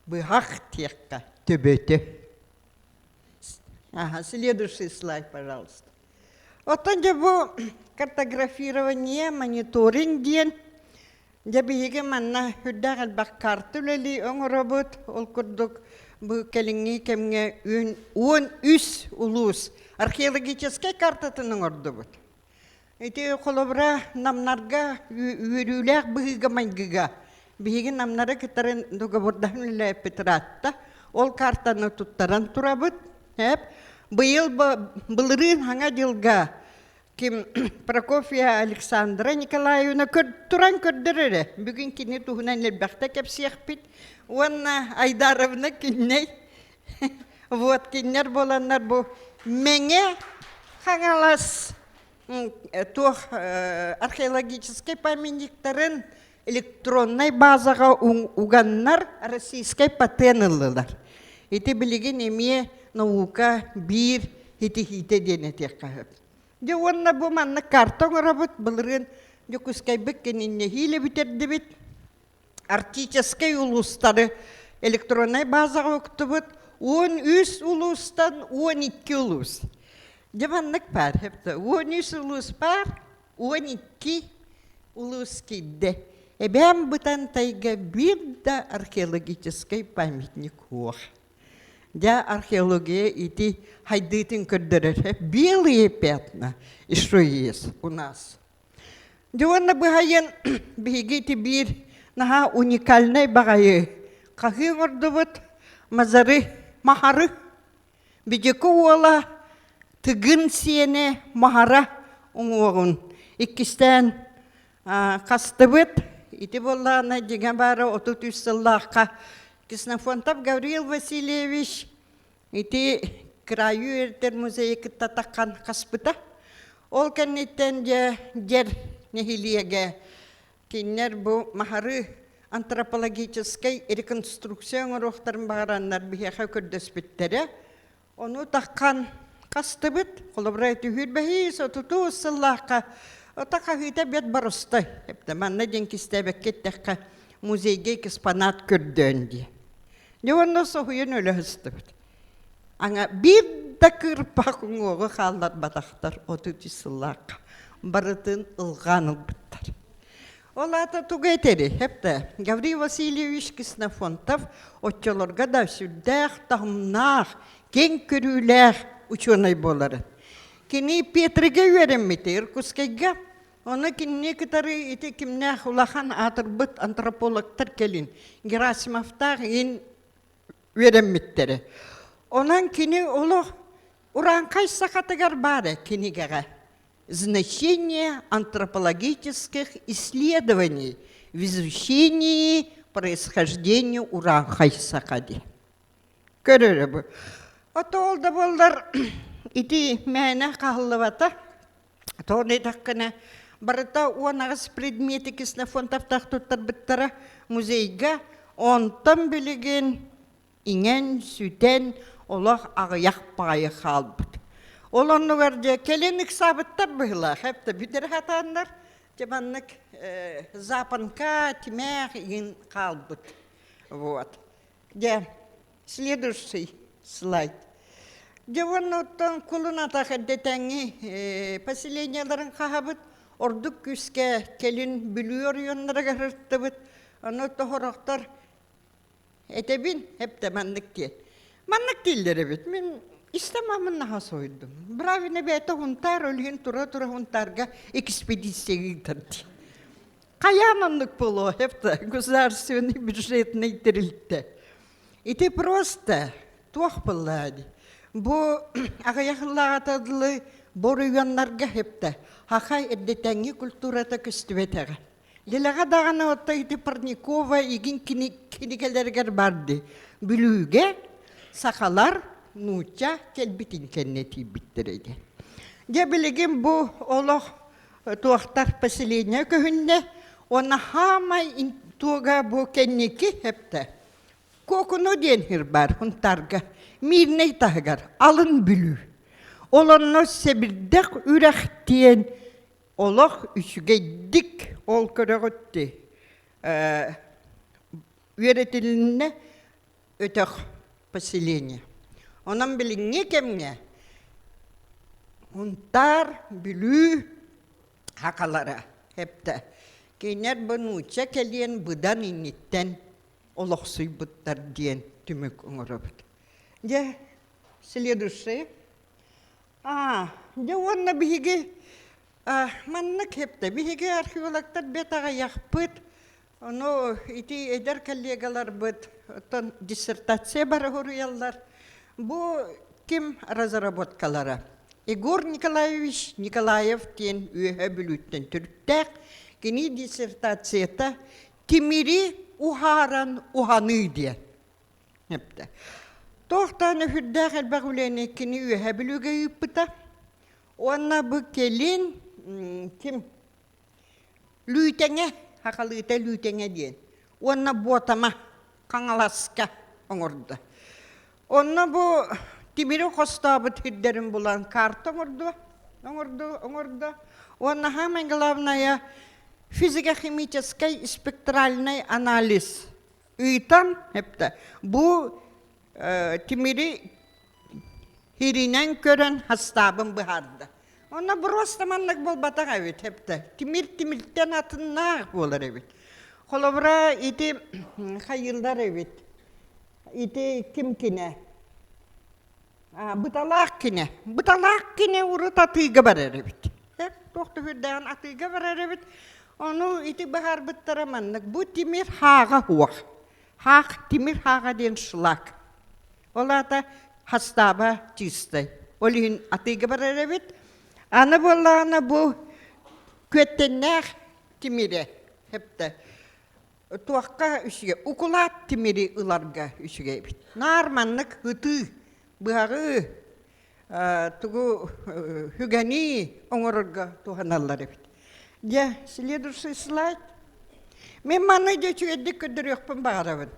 быхак текка төбөтө. Следующий слайд, пожалуйста. Оттан же бу картографирование, мониторинг ден. Жабиге манна хүддагал бак картулели оңоробут ол курдук. Бу келинги кемге 13 улус археологический картатын ордубут. Эти колобра намнарга үрүләк быгыга майгыга. Биги намнары китарын договордан үле Петратта. Ол картаны туттаран турабыт. Быйыл былырын хаңа жылга ким Прокофья Александра Николаевна туран көрдөрөрө. Бүгүн кини туһунан элбакта кепсиякпит. Уанна Айдаровна кинней. Вот киннер боланнар бу меңе хаңалас тух археологический памятниктарын электронной базага уганнар российской патенылылар. Ити билеген эмие наука бир хите дене теккахып. Же уанна бу манна карта оңорабыт былырын жокускай беккенинне хиле битердибит. Арктический улустары электронной базаға өктібіт 13 улустан 12 улус. Жаманлық бар, 13 улус бар, 12 улус кейді. Эбәм бұтан тайга бір да археологический памятник оқ. Да археология ити хайдытын көрдірер. Белые пятна еще есть у нас. Жуанна бұхайын бігеті бір наха уникальный багайы. Кахы ордубут мазары махары. Бидеку ола тыгын сене махара уңуғын. Иккистен кастыбыт. Ити боллана деген бары 33 сыллаққа. Киснафонтов Гавриил Васильевич ити краю эртер музейі кыттатаққан қаспыта. Ол кәннеттен жер нехилиеге кинер бу махары антропологический реконструкция орохтарын бағараннар бихеха көрдөспүттері. Оны таққан қастыбыт, қолыбырай түйір бәхи, сотуту сыллаққа. Отақа хүйті бет барысты. Манна ден кистебек кеттеққа музейге экспонат көрдөнді. Жауанна соғыйын өлі хыстыбыт. Аңа бір да кырпақ оғы қалдар батақтар 30 сыллаққа. барытын ылған ылбыттар. Ол ата тугетери, хепте, Гаврий Васильевич Киснафонтов отчолорга да сүрдәх, тахымнах, кен көрүләх ученый боларын. Кини Петриге вереммите, Иркутскайга, оны кинне китары ите кимнях улахан атырбыт антропологтар келин. Герасимовтар ин вереммиттері. Онан кини оло уранкай сахатыгар бары кинигага. Значение антропологических исследований в изучении происхождения уранкай сахади. Көрөрі бұ. Оты олда болдар ити мәні қағылывата. Тоны таққына барыта уанағыз предметі Киснафонтовтақ тұттар біттара музейга онтан білеген инен сүтен олақ ағыяқ байы қалбыд. Оланны көрде келенік сабыттар бұғыла, әпті бүдір хатандар, жабаннық запанка, тимәқ ен қалбыд. Вот. Следующий слайд. Жаваннуттан кулуна тақыддетәңі поселенияларын қағабыд, ордық күске келін бүліор йонлары ғырттыбыд, оны тоғырақтар әтебін әпті маннық ден. Маннық дейлері бет, мен истемамын наға сойдым. Бравіне бәті ғынтар, өлген тұра-тұра ғынтарға экспедиция ғыдырды. Қаянанлық болу, әпті, государственный бюджетный тірілді. Это просто туақ болады. Бұл ағаяқылағатадылы борыйганларға хепті. Хақай әддетәңі культурата күстібетіға. Делаға дағаны отта еті Парникова егін кенекелергер барды. Бүліге сақалар нұча келбітін кәннеті біттіреді. Де білеген бұл олық туақтар поселения көхінде, оны хамай интуға бұл кәннекі хепті. Kokunu denir bar huntarga, mirney tahgar, alın bülü. Olanno sebirdek ürektiyen, olaq üçgeydik ol körəgötti. Üretiliğine ötək поселение. Ondan bilin ne kemne? Huntar bülü hakalara hepte. Kener bunu çekeleyen budan initten. Олақ сұйбыттар дейін түмік ұңырыбыд. Де, следующий. Де, онна бігі, манны кепті. Бігі археологтар бетаға яқпыд. Оны ити эдер коллегалар бұд. Диссертация бары ғұрыялар. Бұл кім разработкалары? Егор Николаевич Николаев тен үйе бүліттен түрттәк. Кені диссертацията Тимири Ухаран уханы диен. Хепте. Тоқтаны хүрдәк әлбәғуләне кені үйе білуге үйіппіта. Онна бұл келін кім? Лүйтәңе, хақалыйта лүйтәңе диен. Онна ботама қаңаласка оңырды. Онна бұл Тимири қостабы түрдерін бұлан карта оңырды. Онна хамын главная физико-химический спектральный анализ. Үйтан, хепті, бұл Тимири хиринен көрін хастабын бұхарды. Оны бұростаманлық бол батаға өт, хепті. Тимирттен атыннақ болар өт. Қолыбыра еті қайылдар өт. Еті кім кіне? Бұталақ кіне ұрыт атыға барар өт. Тоқты хүрдән атыға барар өт. Onu iti bahar bıttaramanlık. Bu timir hağa huaq. Haq timir hağa den şılak. Ola da hastaba çistay. Olin atıga barar evet. Ana bollağına bu köttenler timire. Hep de. Tuaqqa üçüge. Ukulat timiri ılarga üçüge evet. Narmanlık hıtı. Bıhağı. Tugu hügani oңырırga tuhanallar evet. Ja, следующий слайд. Мен маны жечуедді көдірекпін бағарабын.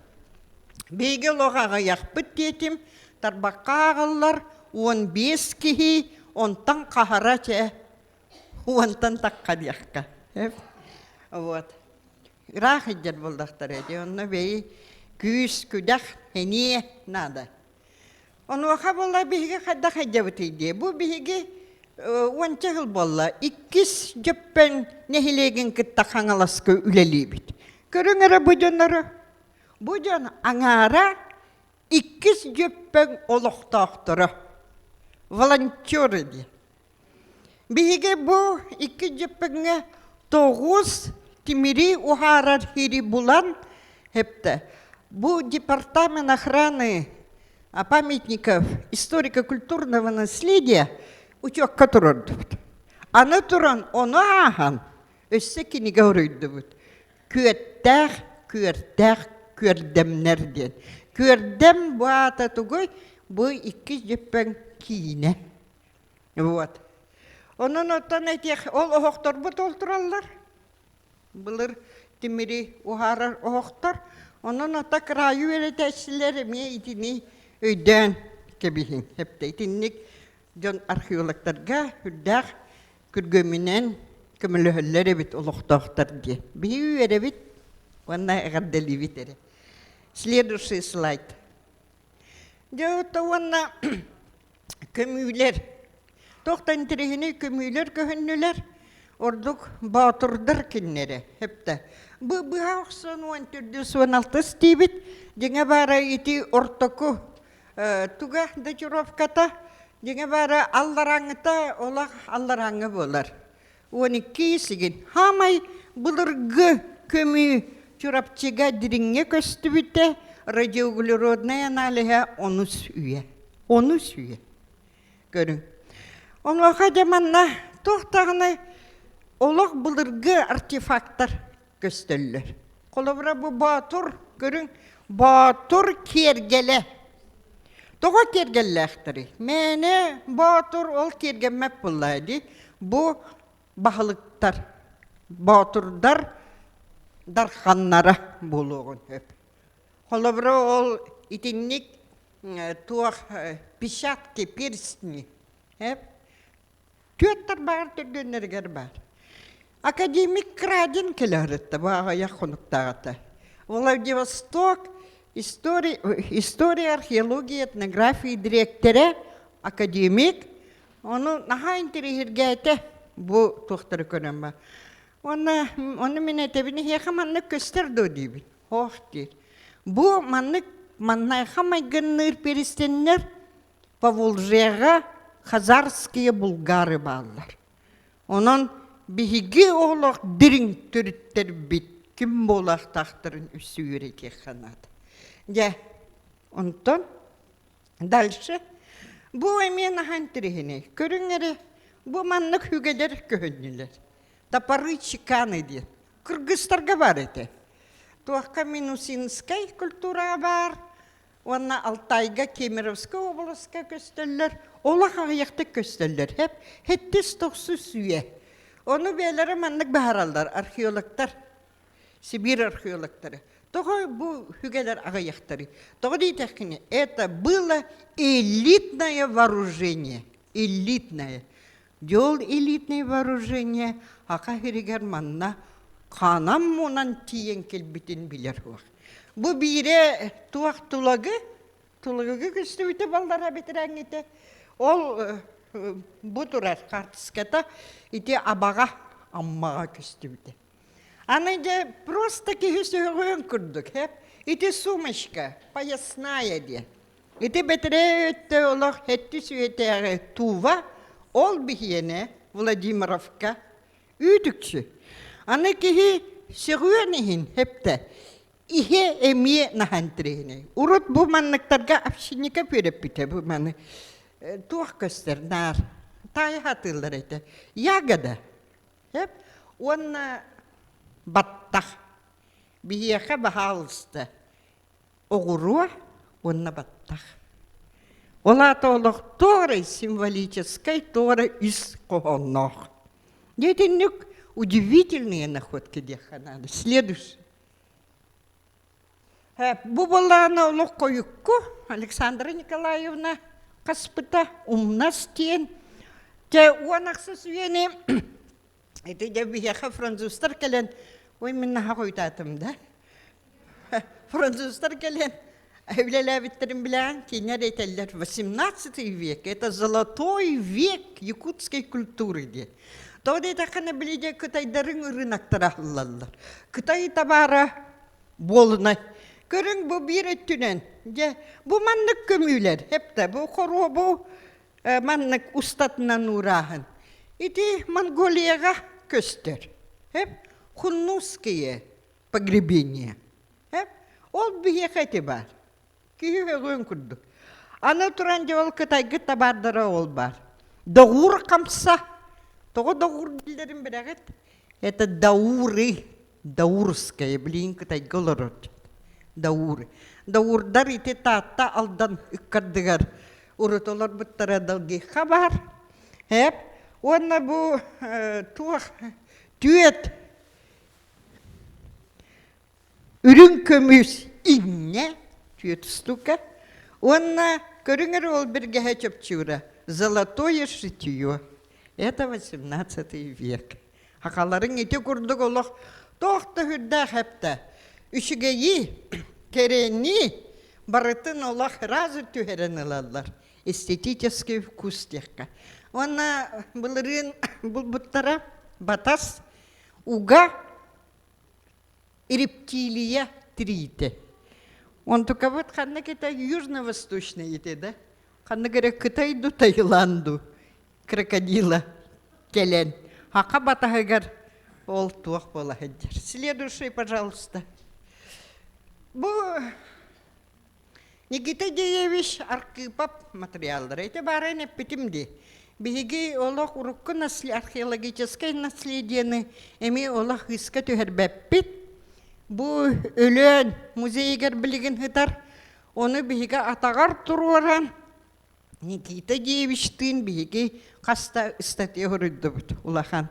Бейге лоғаға яқпыт детім, тарбаққа ағылар, 15 кихи, онтан қағара че, онтан таққа деққа. Вот. Рахиджер болдақтар еді, онны бей күйіс, күдақ, хене, нада. Оны оқа болла бейге қадда қаджабыт еді. Бұл бейге Onca yıl bolla, ikkis jöppen nehilegen kıtta kanalaskı ülelibit. Körüngere bucan angara ikkis jöppen oloqtaqtırı. Волонтер edi. Bihige bu iki jöppenge 9 timiri uharar hiri bulan hepte. Bu департамент охраны памятников историко-культурного наследия учок которыдыбыт. Аны туран оны ахан өссө киниге өрөйдүбүт. Көрдемнерден. Көрдем bu ата тугой bu iki jöppen kiyine. Вот. Onun otan etек ол оқтар бұт олтыралар. Бұлыр тимири ухарар оқтар. Onun ota krayı öğreticileri mi itini öden kebihin. Hep de itinlik John arkeologlarga hüddağ kürgöminen kömülühülleri bit oluqtaqtar diye. Bir öyle bit, ona gaddeli biteri. Следующий слайд. Диота ona kömüler. Toqtan tirihini kömüler köhünnüler. Orduk batırdır kinleri hep de. Bu haqsan 1416 tibit. Dinge bara iti ortoku tuga dajurovkata. Dinge bara allarangıta olah allarangı bolar. 12 sigin. Hamay bulurgı kömü çorapçıga diringe köstübüte. Radiouglerodnaya naliha onu süye. Görün. Onlaqa jamanna toqtağına olaq bulurgı artefaktar gösterilir. Kolabra bu Batur, görün, Batur kergele. Toğa kergelektiri. Mene Batur ol kergemep bulaydı. Bu bahalıktar, Baturdar, darxanlara buluğun hep. Kolabra ol itinlik tuğ pişatki, pirsni hep. Tüyatlar bağır, türgünlerger bağır. Академик Крадин келеретті, баға яқынықтағыты. Владивосток история, археология, этнография директоры, академик, оны наға интерегергейті бұл тоқтары көрім ба. Оны мен әтебіне еқі манны көстерді дейбін, оқ дейд. Бұл манны қамай гынныр перестенлер Поволжьеға хазарские булгары баллар. Onun bihigi oğlak dirin türüttер bit, kim bolaq taqtırın üssü yürek kanadı. Ya, ondan, dальше, bu emeğin ahantirihini, körünleri, bu manlık hügeler köhünlüler. Taparı çıkanı diye, Kırgızlarga var eti. Tuğka Minusinskay kultura var, ona Altayga, Kemerovska oblaska köstürler, olaq ayakta köstürler, hep hettis toqsu süye. Onu beylere manlık baharallar, arkeologlar, Sibir arkeologları. Тоғы bu hügeler ayakları. Тоғы deytekini, это было элитное вооружение. Элитное. Дел элитное вооружение, ақа херегер манна, қанам мұнан тиен келбетін білер уақ. Bu bire tuaq tulagı küstübüte ballara bitiren ol bu turar kartıskata iti abağa ammağa küstübüte. Anayca просто kihüsüğün kurduk hep. Iti sumashka, поясная diye. Iti betere ötte olaq hetti süyetere tuva ol bihiyene Vladimirovka üdükçü. Anay kihi sığıyanihin hep de. İhe emiye nahantrihine. Urut bu manlıklarga afşinika pürepite bu manı. Tuğ göster nar. Taya hatırlar ete. Yagada. Hep ona battah. Bihiyaka bahalısta. Oğuruğa ona battah. Ola toğluq toğrı символической, тоğrı из kohonnoq. Детинник удивительные находки деханады. Следующий. Bu bolağına olaq koyukku, Aleksandra Nikolaevna kaspıta umnas diyen. Te uanaqsa süyeni, eti de biyaqa Fransuzlar kelen, oy minnaha koytatım da. Fransuzlar kelen, Эвлелявиттерин билан кинер этеллер 18 век. Это золотой век якутской культуры. Тода это хана билиде кытайдарын рынактара аллалар. Кытай табара болына. Көрүң бу бирэттүнен. Бу маннык көмүлер. Хепте бу хоро бу маннык устатынан урахын. Ити Монголияга көстөр. Хеп хуннуские погребение. Хеп ол биехати бар. Күйеуін күрді. Аны тұран же ол Кытайғы табардыра ол бар. Дауыр қамса. Тоғы дауыр білдерін бірағыт. Это дауры. Даурская, блин, Кытайғы олар. Дауры. Даурдар ите таатта алдан үккардығар. Урытолар бұттара далги хабар. Хеп, онна бұ туақ түйет. Үрін көміз инне. Штука. Онна көріңір ол бірге хәчіп чура. Золотое шитье. Это 18 век. Хақаларын ете күрдік олық. Тоқты хүрді хәпті. Үшігейі, керені, барытын олық разы түхерен алалар. Эстетический вкус текка. Онна бұлырын бұлбұттара батас уга рептилия триите. Он только вот ханна Китай южно-восточный ете, да? Ханна говоря Китайду, Таиланду, крокодила, келен. Хака батагар ол туах бола хеджер. Следующий, пожалуйста. Бу Никита Деевич Архипов материалдар. Это барайна питимди. Биги олох урукку археологическое наследие, эми олох иска түхербеппит. Бу өлөн музейгер билген хытар, оны биге атагар туруран Никита Деевичтин биге каста статья хүрүдді бұд, улахан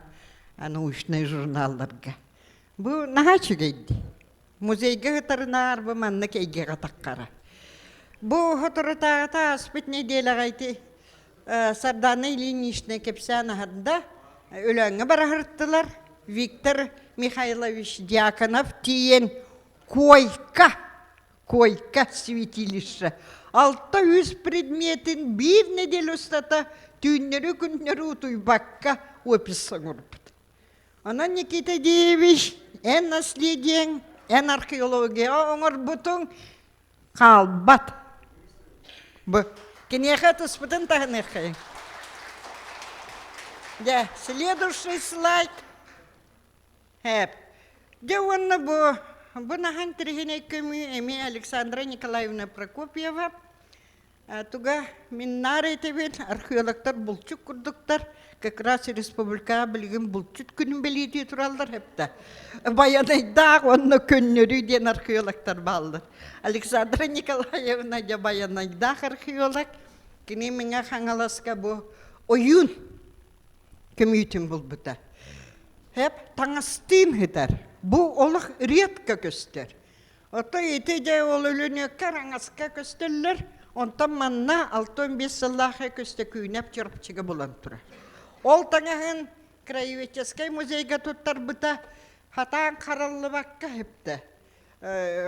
научный журналларга. Бу нахачы гейді. Музейге хытарынар бу манны кейге қатаққара. Бу хытырытағыта аспыт неделі ғайты Сарданы Ильиничный кепсяны хадда өлөңі барахырттылар. Виктор Михайлович Дьяконов тиен койка святилище. 600 предметін бір недель ұстата түйіннері күннері ұтуйбаққа описын ұрпыд. Ана Никита Деевич ән наследиен, ән археология оңыр бұтың қалбат. Кенеха тұспытын тағын әқайын. Следующий слайд. Хеп. Девонна бу нахан трихине көмі эми Александра Николаевна Прокопьева. Туга миннары тебет археологтар булчук курдуктар. Как раз республика білген булчут күнін белети туралдар хепта. Баянайдақ онны көннөрі ден археологтар балдар. Александра Николаевна де баянайдақ археолог. Кені меңа хаңаласка бу ойын көмейтін бұл бұта. Hep tаңастын хитар. Бу олық редко көстер. Ото етеде ол өлінеккер аңасқа көстерлер, онтан манна 6-15 сыллахы көсте күйінеп чырпчыға болан тұра. Ол таңағын краеведческий музейге тұттар бұта, хатаң қараллы баққа хепті,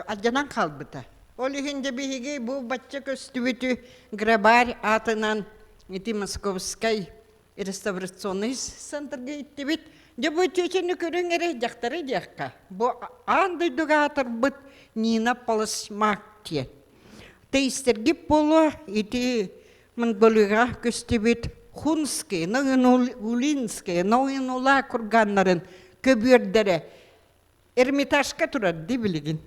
аджанан қал бұта. Ол ехінде бейге бу батча көсті өті грабарь атынан еті Московской реставрационный центрге етті бет, Дебу чечені көрің әрі жақтары жаққа. Бұ андайдыға атыр бұд нина палысмақ те. Тейстерге болу еті Монголияға көсті бет Хунские, Улинские, Ула құрғанларын көбердері Эрмитажқа тұрады білген.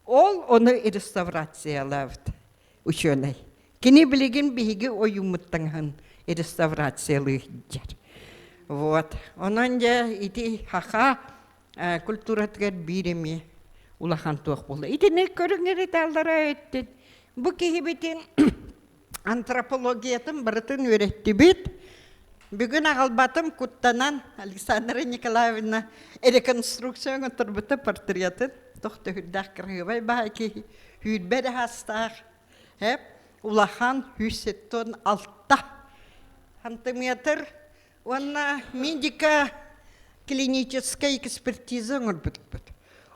Ол оны реставрациялавды үшөнай. Кені білген бейге ойымыттыңын реставрациялы жер. Вот. Онан же ити хаха культуратгар биреме улахан туақ болды. Ити не көріңер еталдара өттін. Бұ кейбетін антропологиятын бірітін өретті бет. Бүгін ағалбатым күттанан Александра Николаевна реконструкцияң тұрбыты портретін. Тоқты хүрдақ кіргібай бәкі хүрбәді хастақ. Улахан 106 сантиметр. Онна медико-клиническая экспертиза.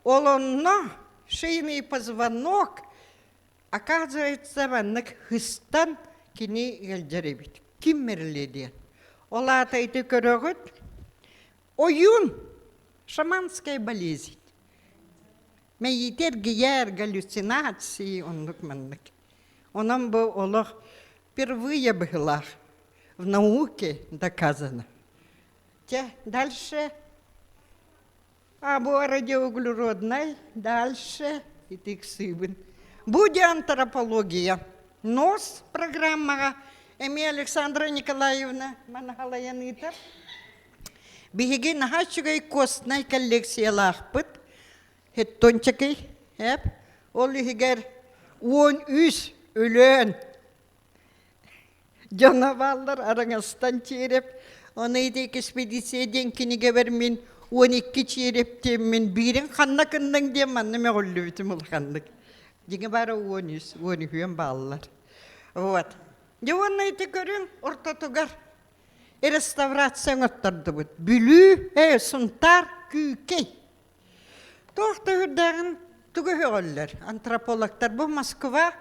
Ол онна шейный позвонок Оказывается, маннык хыстан кини gelcerебит. Kim merилedi? Ола атайды көрөгөт. Oyun, шаманская болезнь. Мейтер гияр галлюцинации онлук маннык. Онан бу олох впервые было в науке доказано. Дальше радиоуглеродной, дальше и тыксыбын. Будет антропология. Нос программа Эми Александра Николаевна Манахалаяныта. Биги нахачугай костной коллекция лахпыт. Хеттончакай. Олигер он үс өлөн. Canavarlar arasından çeyrep, onu idek ekspedisiyeden kinige vermin, 12 çeyrep demin, birin kanakından diye manım oğullu bütün ol kanlık. Dine bara 12 bağlılar. Вот. De onu idek görün, orta tugar. Restovrasyon ottardı bu. Bülü, suntar, kükey. Tohta hürdağın tugu hüller, antropologlar bu Moskva,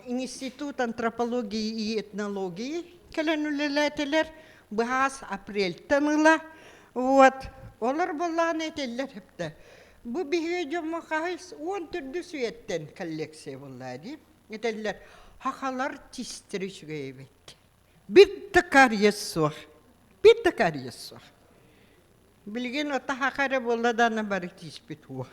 Институт антропологии и этнологии, кәләнүлеләтеләр, бахас апрель тыныла, вот, олар боллан этелләр хепті. Бу биге жома қайс 10 түрді сүйеттен коллекция боллады. Этелләр, хақалар тистері шүгейбет. Битті карьес соқ. Білген ота хақары болладаны бары тиспет уа.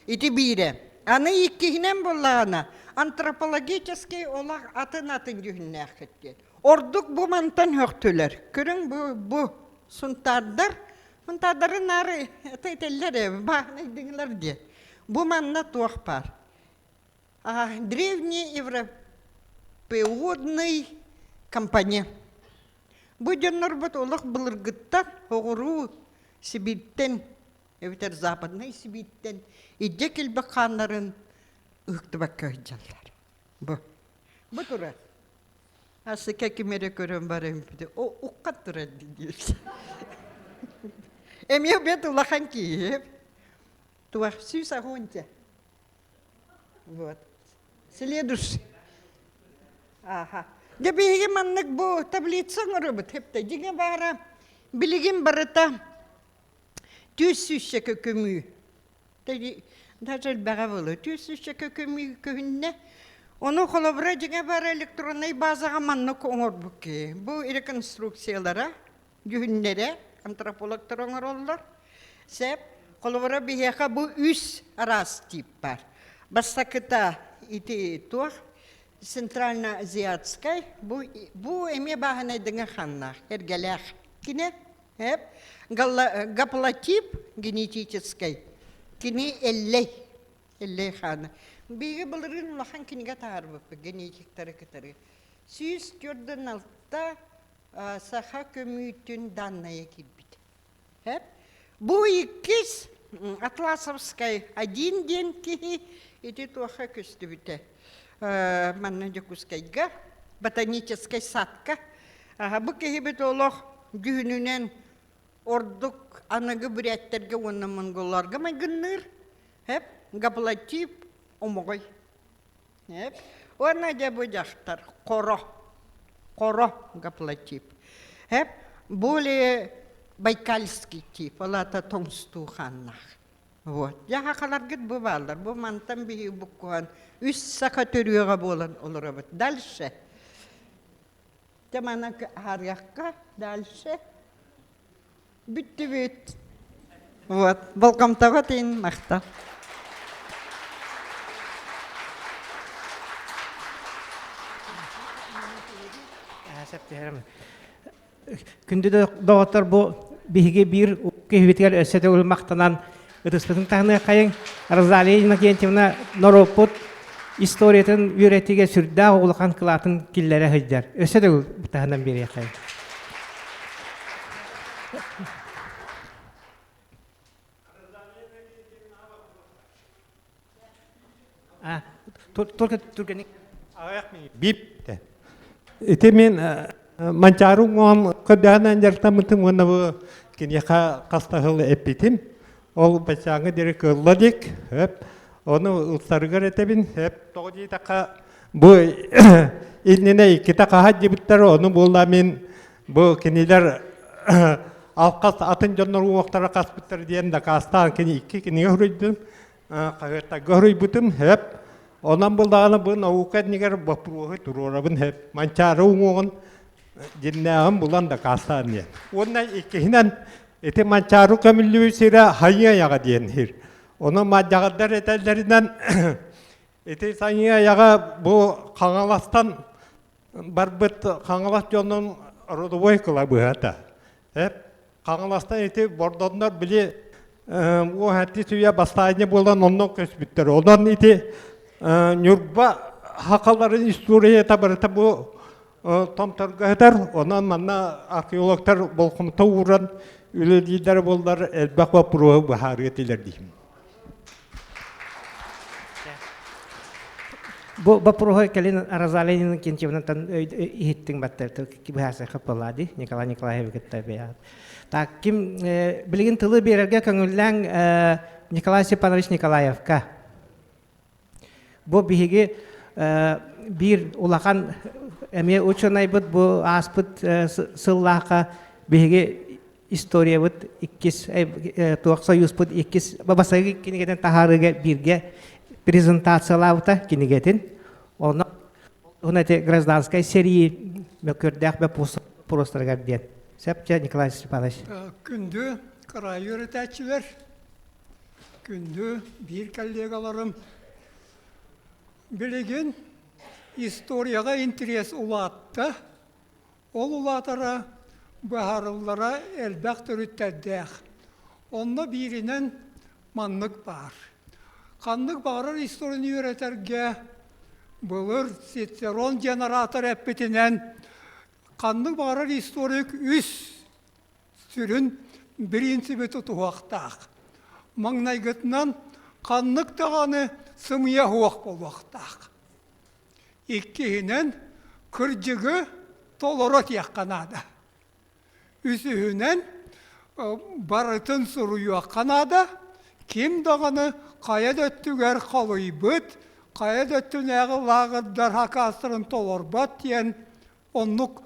Ити бире. Аны иккихинен боллағына антропологический олақ атын жүхінне әқеткен. Ордық бұ мантан хөқтілер. Көрің бұ сұнтардар, мұнтардарын ары әтәйтелер, бағын айдыңылар де. Бұ манна туақ бар. Древний европеодный компания. Бұ жонлар бұт олақ бұлырғыттан оғыру Сибиттен, Eviter западный Сибиттен, İdde kilbakanların ıhtıbak köyceller. Bu turad. Asıka kimere körüm barım pide. O ukat turad diyorsun. Emiyor bet ulakan ki. Tuah süsa honca. Вот. Следующий. Ага. Да беги маннык bu таблица ngırıbıt hepte. Dige bara bilgin barıta. Düz süsçe kökümü. Даже бәрәвілі. Түйсіші көкімі оны қолабыра жеңе бар электронный базаға манны көңір бүкке. Бұл реконструкциялара, жүхінлері, антропологтар оңыр олар. Сәп, қолабыра бейеқа бұл үс арас тип бар. Бастақыта ити туақ, Центрально-Азиатскай, бұл әме бағынайдыңа қаннақ, әргеләқ. Кіне, гаплотип генетической. Kini elle xana. Biga bulurun lahan kiniga tarbu genetik tarikatari. Süs jordan altta saha kömütün danaya kibit. Hep bu ikiz Atlasovskay один день ки эти туаха көстүбүтэ. Манна жокускайга ботаническая садка. Бу кебет олох жүнүнен ордук анагы бүрәттерге оны монголларга майгынныр. Хеп гаплатип омогой. Хеп оны да бу жактар коро гаплатип. Хеп более байкальский тип, алата тоңстуханнах. Вот. Я хакалар гит бу балдар, бу мантан бии буккуан үс сака төрүгө болан олорабыт. Дальше. Тамана харякка дальше. Бит. Вот. Балкамтага тейин мақта. Күнді доғыттар бұл бігі бір күйбеткер өсеті өл мақтанан ұтыспытын тағыны қайын Розалия Иннокентьевна Норопут историятын үйретіге сүрді оғылған қылатын келлері хүддер. Өсеті өл тағынан бері қайын. Только не... Бипте. Это мен манчару он кодяна жартамытым оны бу кинеха кастахыл эпитим. Ол бачаңы дирек ладик. Onu устарыгар этебин, hep тоғыды тақа bu ilnine ikita kahat jibitler onu bulla min bu kiniler alqas atın jonlar uoqtara kasbitler diyen da kastan kini iki kini hürüydüm. Kağıtta görüydüm hep. Ondan buldağını bu navukat niger bapruğu tururabın hep. Mançarı uğun jinnağın bulan da kastan diyen. Ondan ikihinen eti mançarı kamillüğü sira hayya yağa diyen hir. Onu madjağıdlar etellerinden eti sayıya yağa bu Kangalastan barbet Kangalas jonun rodovой kılabı hata. Hep Kangalastan eti bordonlar bile o hati suya bastayını bulan ondan kösbüttür. Ondan eti Nürba hakaların istoriye tabarata bu tam targıdır. Ondan manna arkeologlar bolkumta uğran ülü lider bollar elbaq ve puru bahariyetiler diyeyim. Bu baprohoy kalin Arazalinin kinçevnan tan ihitting batter ki bahasa kapaladi Nikolay Nikolayev kitabı. Tak kim bilgin tılı bererge köngüllen Nikolay Stepanovich Nikolayevka. Bu bihigi bir ulakan eme uçunay bu aspıt sıllaka bihigi istoriya bud ikkis tuaksa yusput ikkis babasagi kinigeden taharıge birge презентациялаута кинигетин оны те гражданской серии мөкөрдәк бе просторга ден. Сәпчә Николай Степанович. Күндү край йөрәтәчләр, күндү bir коллегаларым билеген историяга интерес улатты. Ол улатара баһарлара элбәк төрүттәдәк. Онда биринен маннык бар. Kanlık bağırır historini öğreterge bulur Ciceron generator epitinen kanlık bağırır historik üst sürün birinci bir tutuğaktağ. Mağnaygıtından kanlık dağını sımıya huak buluğaktağ. İkkihinen kırcıgı tolorot yakkanada. Üsühünen barıtın suruyu yakkanada. Kim dağını kaya döttüger kalıyıbıt, kaya döttüneği lağırlar hakastırın tolorbat diyen onluk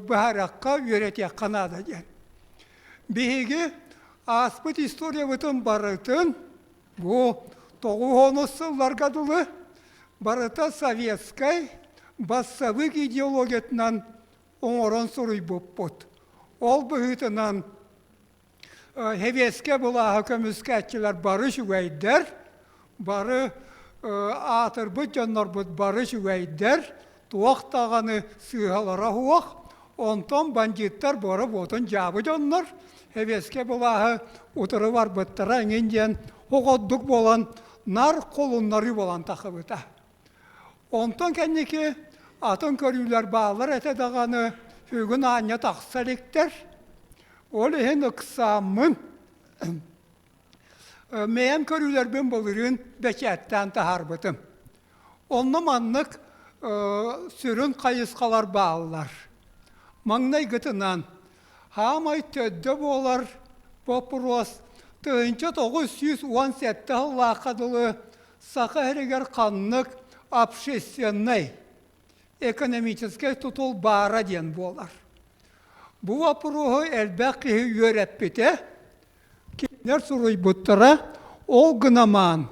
baharakka öğretiye kanada diyen. Bihigi aspıt historiya bütün barıtın bu 90 yıllar dılı barıta sovetskay bassavık ideologiyetinden onuran soruy buput. Ol bühütünden heveske bulağı kömüsketçiler barış üveyder, barı atır bu canlar bu barış üveyder, tuğak dağını sığalara huak, ondan banditler barı botun cavı canlar, heveske bulağı oturı var bıttıra engin hoğodduk bolan, nar kolunları bolan takıbıta. Ondan kendiki atın körüler bağlar ete dağını hügün anya taksalikler, Öyle hem kısamın meyem körüler ben bulurun beketten taharbıtım. Onunla manlık sürün kayıskalar bağlılar. Mangnay gıtınan hamay tödde bolar popuros tığınca 917 lakadılı sakı heriger kanlık обшественный ekonomический tutul bara diyen bolar. Bu vapuru elbette öğretmede kimler soruyu buttıra ol gınaman.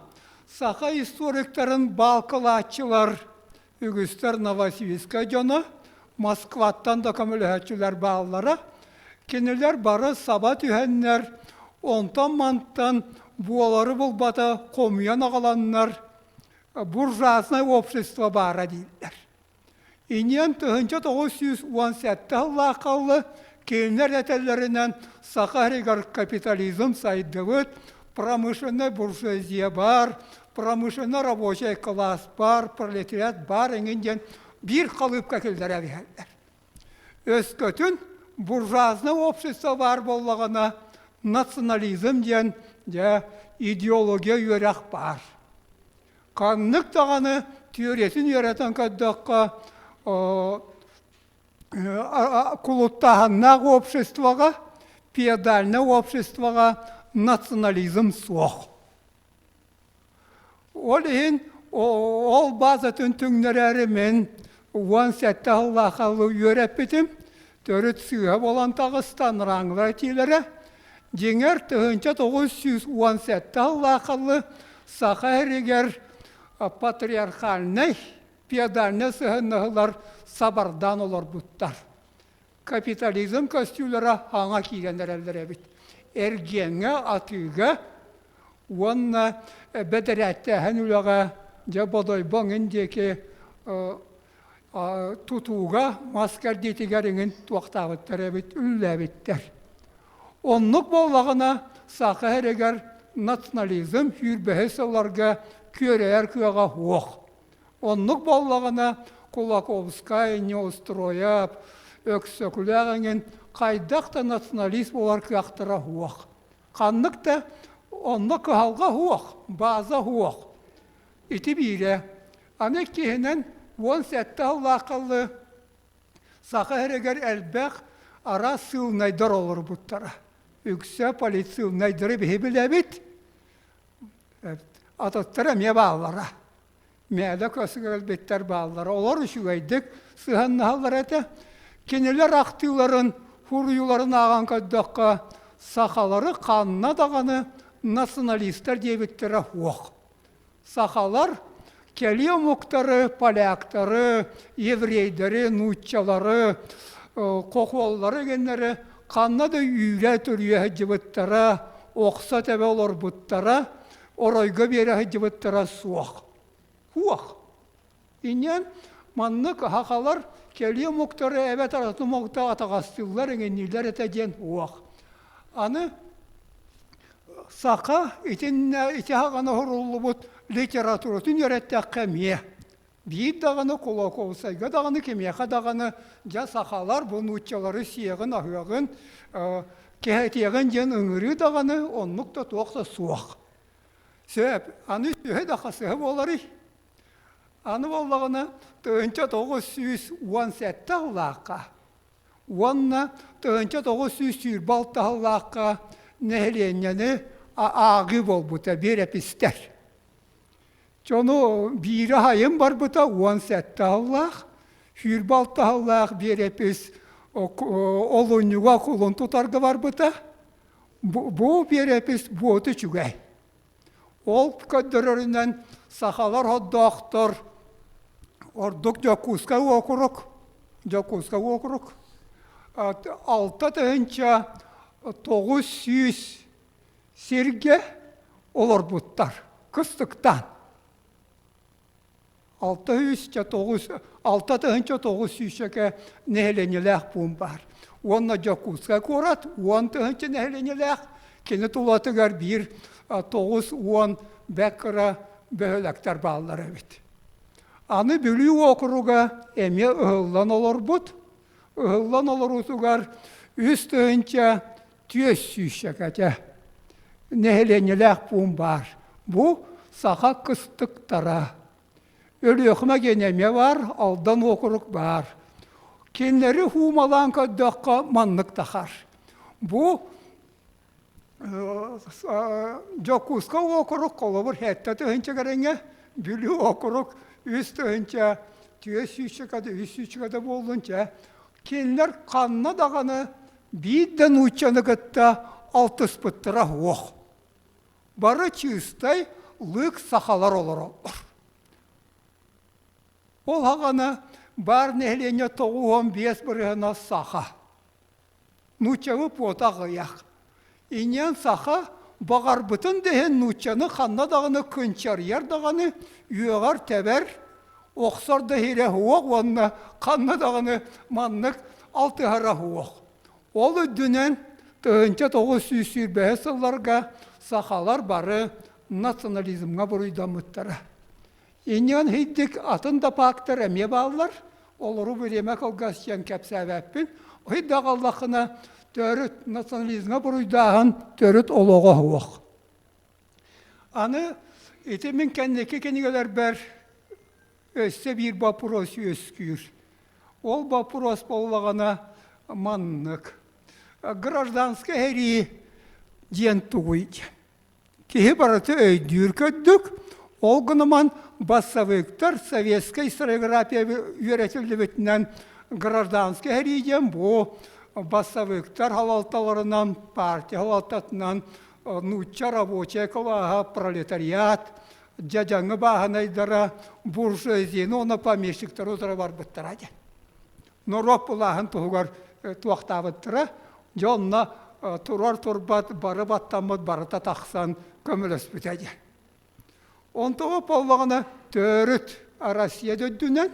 Saka historiklerin balkılaçılar ügüster Novosibirsk'a canı Moskvat'tan da kamülühetçiler bağlara kiniler barı sabat ühenler ondan manttan buaları bulbata komyan ağalanlar burjasına общество bara değiller. İnyen tığınca 917 lakalı кейнер этеллеринен сахаригар капитализм сайдывыт, промышленная буржуазия бар, промышленный рабочий класс бар, пролетариат бар, энгенден бир калыпка келдер әбихәлләр. Өскөтүн буржуазный общество бар боллағына национализм ден идеология үйрәк бар. Каннык тағаны теориясын үйрәтен кәддіққа кулуттағаннақ обществоға, пиадальны обществоға национализм соқ. Ол ен, ол базатын түңнерәрімен, уан сәтті Аллахалы үйеріп бітім, төріт сүйе болан тағыстан раңлар тилері, Жеңер 1910 сәтті Аллахалы сақа әрегер патриархальный, педальный сығынығылар сабардан олар бұттар. Капитализм көстюлері аңа кейгендер әлдер әбіт. Әргенге, атыға, онына бәдірәтті әніліға жабадай баңындеке тұтуға маскар детігеріңін туақтағыттар әбіт, үлі әбіттер. Онлық болағына сақы әрегер национализм хүрбәхес оларға көрәр көға оқ. Онлық болағына Кулаковскай не устрояп, өксөкіләғіңін қайдақты националист олар көқтіра оқ. Қаннықта онлық қағалға оқ, база оқ. Ити бейре. Аны кейінен 10 сәтті Аллақылы сақы әрегер әлбәқ ара сылнайдар олар бұттара. Үксе полиция сылнайдары бейбіл әбіт. Ататтыра ме бағалара. Мәді көсігі әлбеттер бағалара. Олар үшігайдік сығаннағалар әті. Кенелер ақтыларын, хуруюларын аған көддіққа сақалары қанына дағаны националистер дейбіттері оқ. Сақалар келі мұқтары, поляктары, еврейдері, нұтчалары, қоқуалары генлері қанна да үйрә түрие жібіттері, оқса тәбе олар бұттары, орайға бері жібіттері суақ. Хуақ. Инен маннық хақалар келі мұқтары әбәт араты мұқта атағастылар еңенілер әтәден уақ. Аны сақа ити хағаны ғырулы бұд литературатын өреттәк кәмие. Бейд дағаны Кулаковскайға дағаны кемеға дағаны жа сақалар бұн ұтчалары сиегін ағығын кәтеген жен үңірі дағаны онлықта тоқса суақ. Сөп, аны сүйе дақасығы болары. Аны болағына 1917 алаққа. Онна 1900 балты алаққа нәхленені ағы бол бұта берепістер. Жону бейірі хайым бар бұта 17 алақ, хүрбалты алақ берепіс олуынуға құлын тұтарға бар бұта. Бұл берепіс бұты чүгәй. Ол көддірірінен сақалар hoddoqtor, ордық Жокуска округ, 6-900 серге олар бұттар, күстіктан. 6-900 нәхленеләқ бұн бар. Онна Жокуска көрат, 10 нәхленеләқ, кені тұлатығар 1-9-10 бәкіра бөліктер балылар әбет. Аны бүлі округа әме ұғылан олар бұд. Ұғылан олар ұтығар үстіғінче түйес сүйшекәте. Нәхленеләқ бұн бар. Бұ сақа қыстықтара. Өлі өқіма генеме бар, алдан округ бар. Кенлері хумалан көддіққа маннық тақар. Бұ Жокуска округ қолыбыр хәттәті ғынча кәріңе, бүлі округ үсті ғынча, түйес сүйшекәді, үс сүйшекәді болынча, кенлер қанна дағаны бейден ұчаны күтті 6 бұттыра оқ. Бары чистай лық сақалар олар олар. Ол ағаны бар нәхлене 9-15 бірігіна сақа. Нұчағы пота ғияқ. Инен сақа бағар бұтын деген нұчаны қанна дағыны күнчар ер дағыны үйеғар тәбәр оқсар дәхере хуақ, онына қанна дағыны маннық 6 ғара хуақ. Ол үдінен 1925 жылларға сақалар бары национализмға бұрыйда мұттары. Инен хейдік атын да пақтыр әме балылар, олыру біреме қалғасиян кәпсәбәппін, ойдағы Аллахына төріт национализмға бұрыйдағын төріт олуға хуақ. Аны етемен кәннеке кенігелер бәр өссе бір бапырос өскүйір. Ол бапырос болағына маннық. Гражданскы әри ден туғыйды. Кеге бараты өйдір көддік, Олгыныман бассавыктар советская историография үйретілдібітінен гражданский әрейден бұл бассавыктар халалталарынан, партия халалтатынан, нуча рабочая клаға, пролетариат, жажаңы бағанайдара, буржуазияны, оны помещиктар отыра бар бұттырады. Нұрок бұлағын тұғығар туақтабыттыра, жонна тұрар тұрбат, бары баттамыд, бары татақсан көміліс бүтәді. Онтығы поллағына төріт Россия дөддінен,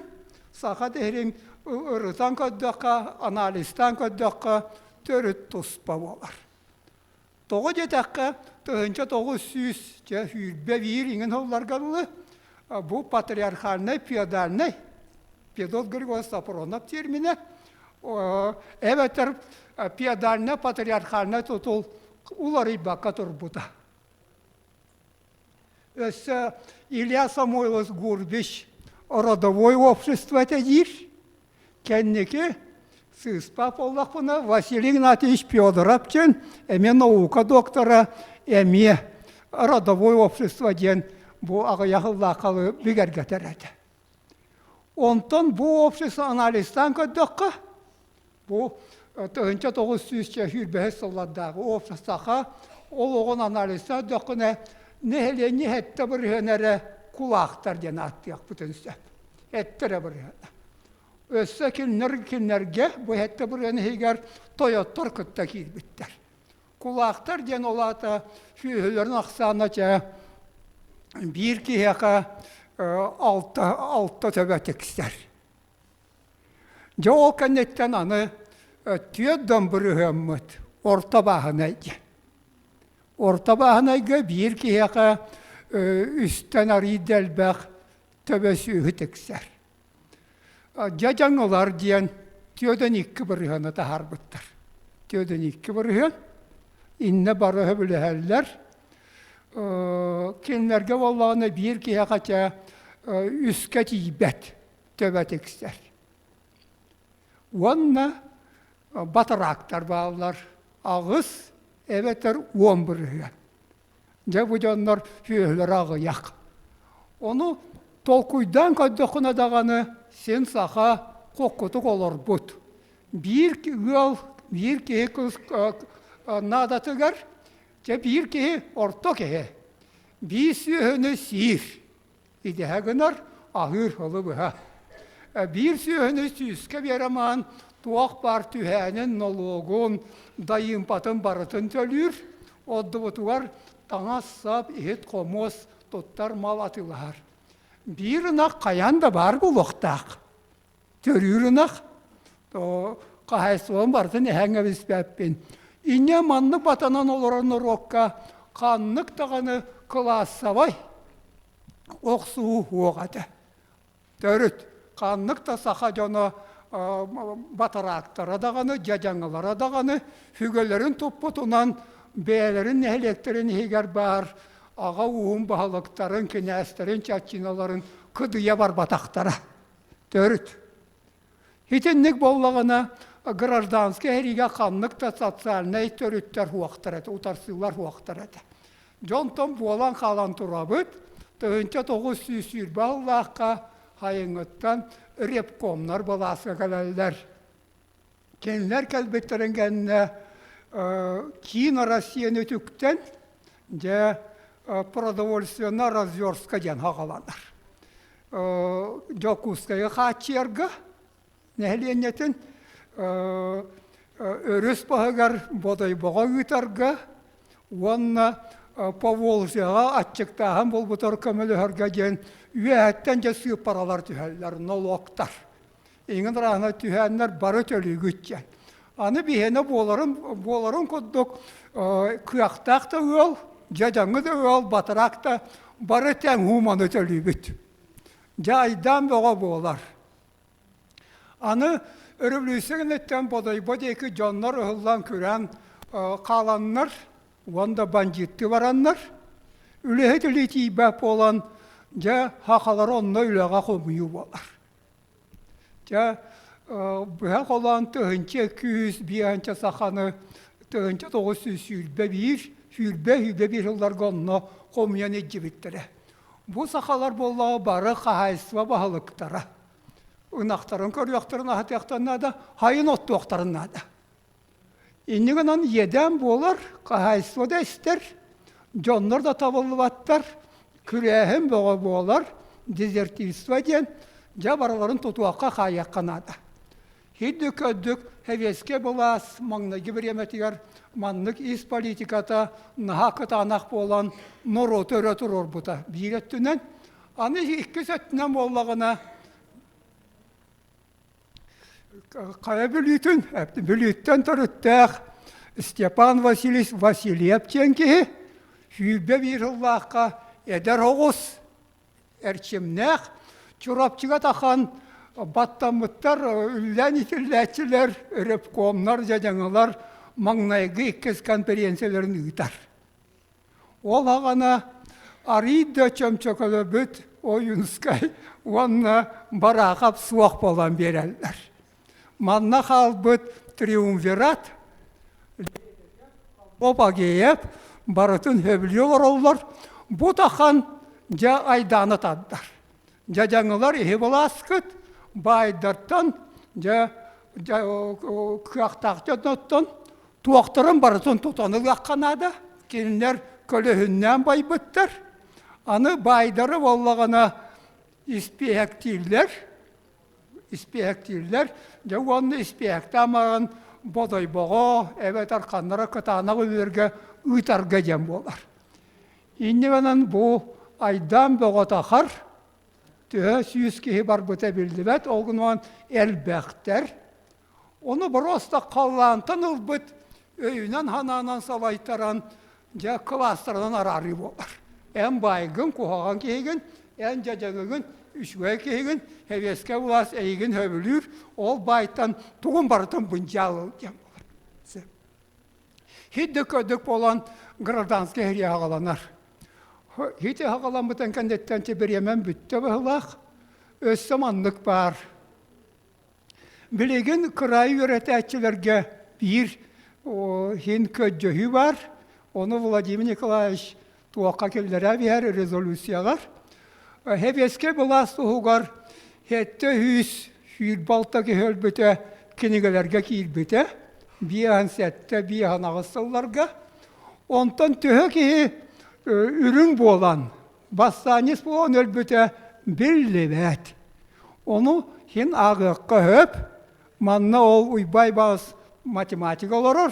сақа дәрін ұрытан көддіққа, аналистан көддіққа төріт тұспа болар. Тоғы жетәққа 1900 хүрбе вир ingen оларғалы, бұл патриархальный, феодальный, Педот Григорий Сапронов термине, әвәтір феодальный, патриархальный тұтыл улары баққа тұрбыда. Өсі Илья Самойлович Гурбич родовое общество тәдір, кәннеке сыспа поллақпына Василий Игнатьевич Федоров ден, әме наука доктора, әме родовое общество ден бұл ағаяқылақалы бігерге тәрәді. Онтан бұл общество аналистан көддіққа, бұл 1900 хүрбәхі сылладағы обществоға ол оғын аналистан дөқіне нәхелені әтті бір өнәрі құлақтар ден аттияқ бүтінсі. Әттірі бір өні. Өсі кілнерге бұл әтті бір өні егер тойоттар күтті кейбіттер. Құлақтар ден олаты шүйілерін ақсаны бір кейеқа алты төбәтікістер. Жа ол кәнеттен аны түйедден бір өмміт орта бағынайды. Орта бағынайға бір кейеқа үстен арый дәлбәқ төбәсі үтікістер. Жа жаңылар дейін түйеден 2 бір өні тағар бұттар. Түйеден 2 бір өн, инне бары өбілі кенлерге болағына бір кейеқача үске тейбәт төбәтікістер. Онна батырақтар бағылар, ағыз әбәтір 11 үйен. Жа бұжанлар фүйелер ағыяқ. Оны толкуйдан көддіқына дағаны сен сақа қоққытық олар бұд. Бір кейі надатығар, жа бір кейі орта кейі. Бір сүйіні сүйір. Идеғынар ағыр ғылы бұға. Бір сүйіні сүйіске береман, туақ бар түйәнін налогын, дайын патын барытын төлір, одды бұтуар таңа сап, ет қомос, тоттар мал атылар. Бірінақ қаянда бар бұл оқтақ. Төрірінақ қағайсуын бартын әңі біспәппен. Ине манны батанан оларыны роққа қаннық тағаны классавай оқсуы оғады. Төріт, қаннық та сақа жоны батырақтара дағаны, жажаңылара дағаны, хүгелерін топпытынан бәлерін әлектерін егер бар, аға уын бағалықтарын, кенәстерін, чатчиналарын күдіе бар батақтара. Төріт. Хитеннік болағына гражданский әриге қаннық та социальный төріттер хуақтарады, утарсылар хуақтарады. Жонтон болан қалан тұрабыд, 1900 бағылаққа хайыңыттан репкомнар баласы кәләлдер. Кенлер кәлбеттерін кәнне кейін Россияны түктен де продовольственно разверстка ден хағаланар. Жокускайы қачергі нәхленетін өріс бағығар бодай боға үтарға, онына Поволжыға атчықтағын бұл бұтар көмілі әргәген үйәттен де сүйіп паралар түйәлілер, налоқтар. Еңін рағына түйәлілер бары төлі күткен. Аны бейені боларын көддік күяқтақ та өл, жадаңы да өл, батырақ та бары тәң хуманы төлі күт. Жайдан боға болар. Аны өріблісігін еттен бодай-бодайкі жонлар ұғылдан көрен қаланлар, онда бандитті баранлар, үлі тейбәп olan, жа хақалар онына үліға қомыйы болар. Жа бұғақ olan 200 сақаны 900 сүрбе бір жылдар ғонына қомыян еджі біттірі. Бу сақалар боллағы бары қағайсыва бағылықтара. Унақтарын көріяқтарын ағытияқтарына да, хайын оттуақтарына да. Иннігінен еден болар, қағайсыва да істер, жонлар да табылы баттар, күрәхін боға болар, дезертивство ден, жабарларын тұтуаққа қайаққанада. Хидді көддік, хәвеске болас, маңнығы бір еметігер, манлык ис политиката нахакы танақ болан нору төрі тұрыр бұта. Бейреттінен, аны 2 сөттінен болағына қая бүлітін, бүліттен тұрыттақ Степан Васильев тенкеге хүйбе бір ұллаққа әдер оғыз әрчемнәқ чурапчыға таққан баттамыттар, үллән итілләтчілер, репкомнар, жадаңылар маңнайғы 2 конференцияларын ұйтар. Ол ағана аридда чөмчөкілі бүт ойынскай, онына барақап суақ болан берелдер. Манна қал бүт триумвират, опа кейіп, барытын хөбілер олар, бұт ақан жа айданы таддар. Жадаңылар ехе боласкыт, байдартан, жа күяқтақтан, туақтырын барытын тұтаныл аққанада, келінлер көліхіннен байбыттар. Аны байдары болағына испектилер, жа оны испектамаған бодай боға, әбет арқанлары қытанақ өлерге ұйтарға жем болар. Инневенен бұл айдан боға тақар, түйе сүйіскеге бар бұта білді бәт, олғынуан әлбәқтер. Оны бұрыста қаллантын ұлбыт, өйінен хананан салайтаран, жа кластерынан арары болар. Ән байгын қоғаған кейген, ән жадағығын үшуе кейген, әвеске ұлас әйген өбілір, ол байттан тұғын барытын бұнжалы кен болар. Хидді көдік болан гражданский әрі ағаланар. Хиті ағалан бұтын кәндеттен тебіремен бүтті бұғылақ, өссі маңлық бар. Білеген қырай өретәтчілерге бір хин көджөхі бар, оны Владимир Николаевич туаққа келдері бер резолюциялар. Хевеске бұлас тұғығар, хетті хүйір балта кехөл бүті кенегелерге кейл бүті, биян сәтті, биян ағысылларға. Онтан түхі кеге үрін болан, бастанес болан өл бүті білі бәт. Оны хин ағыққа өп, манна ол ұйбай бағыз математика оларыр.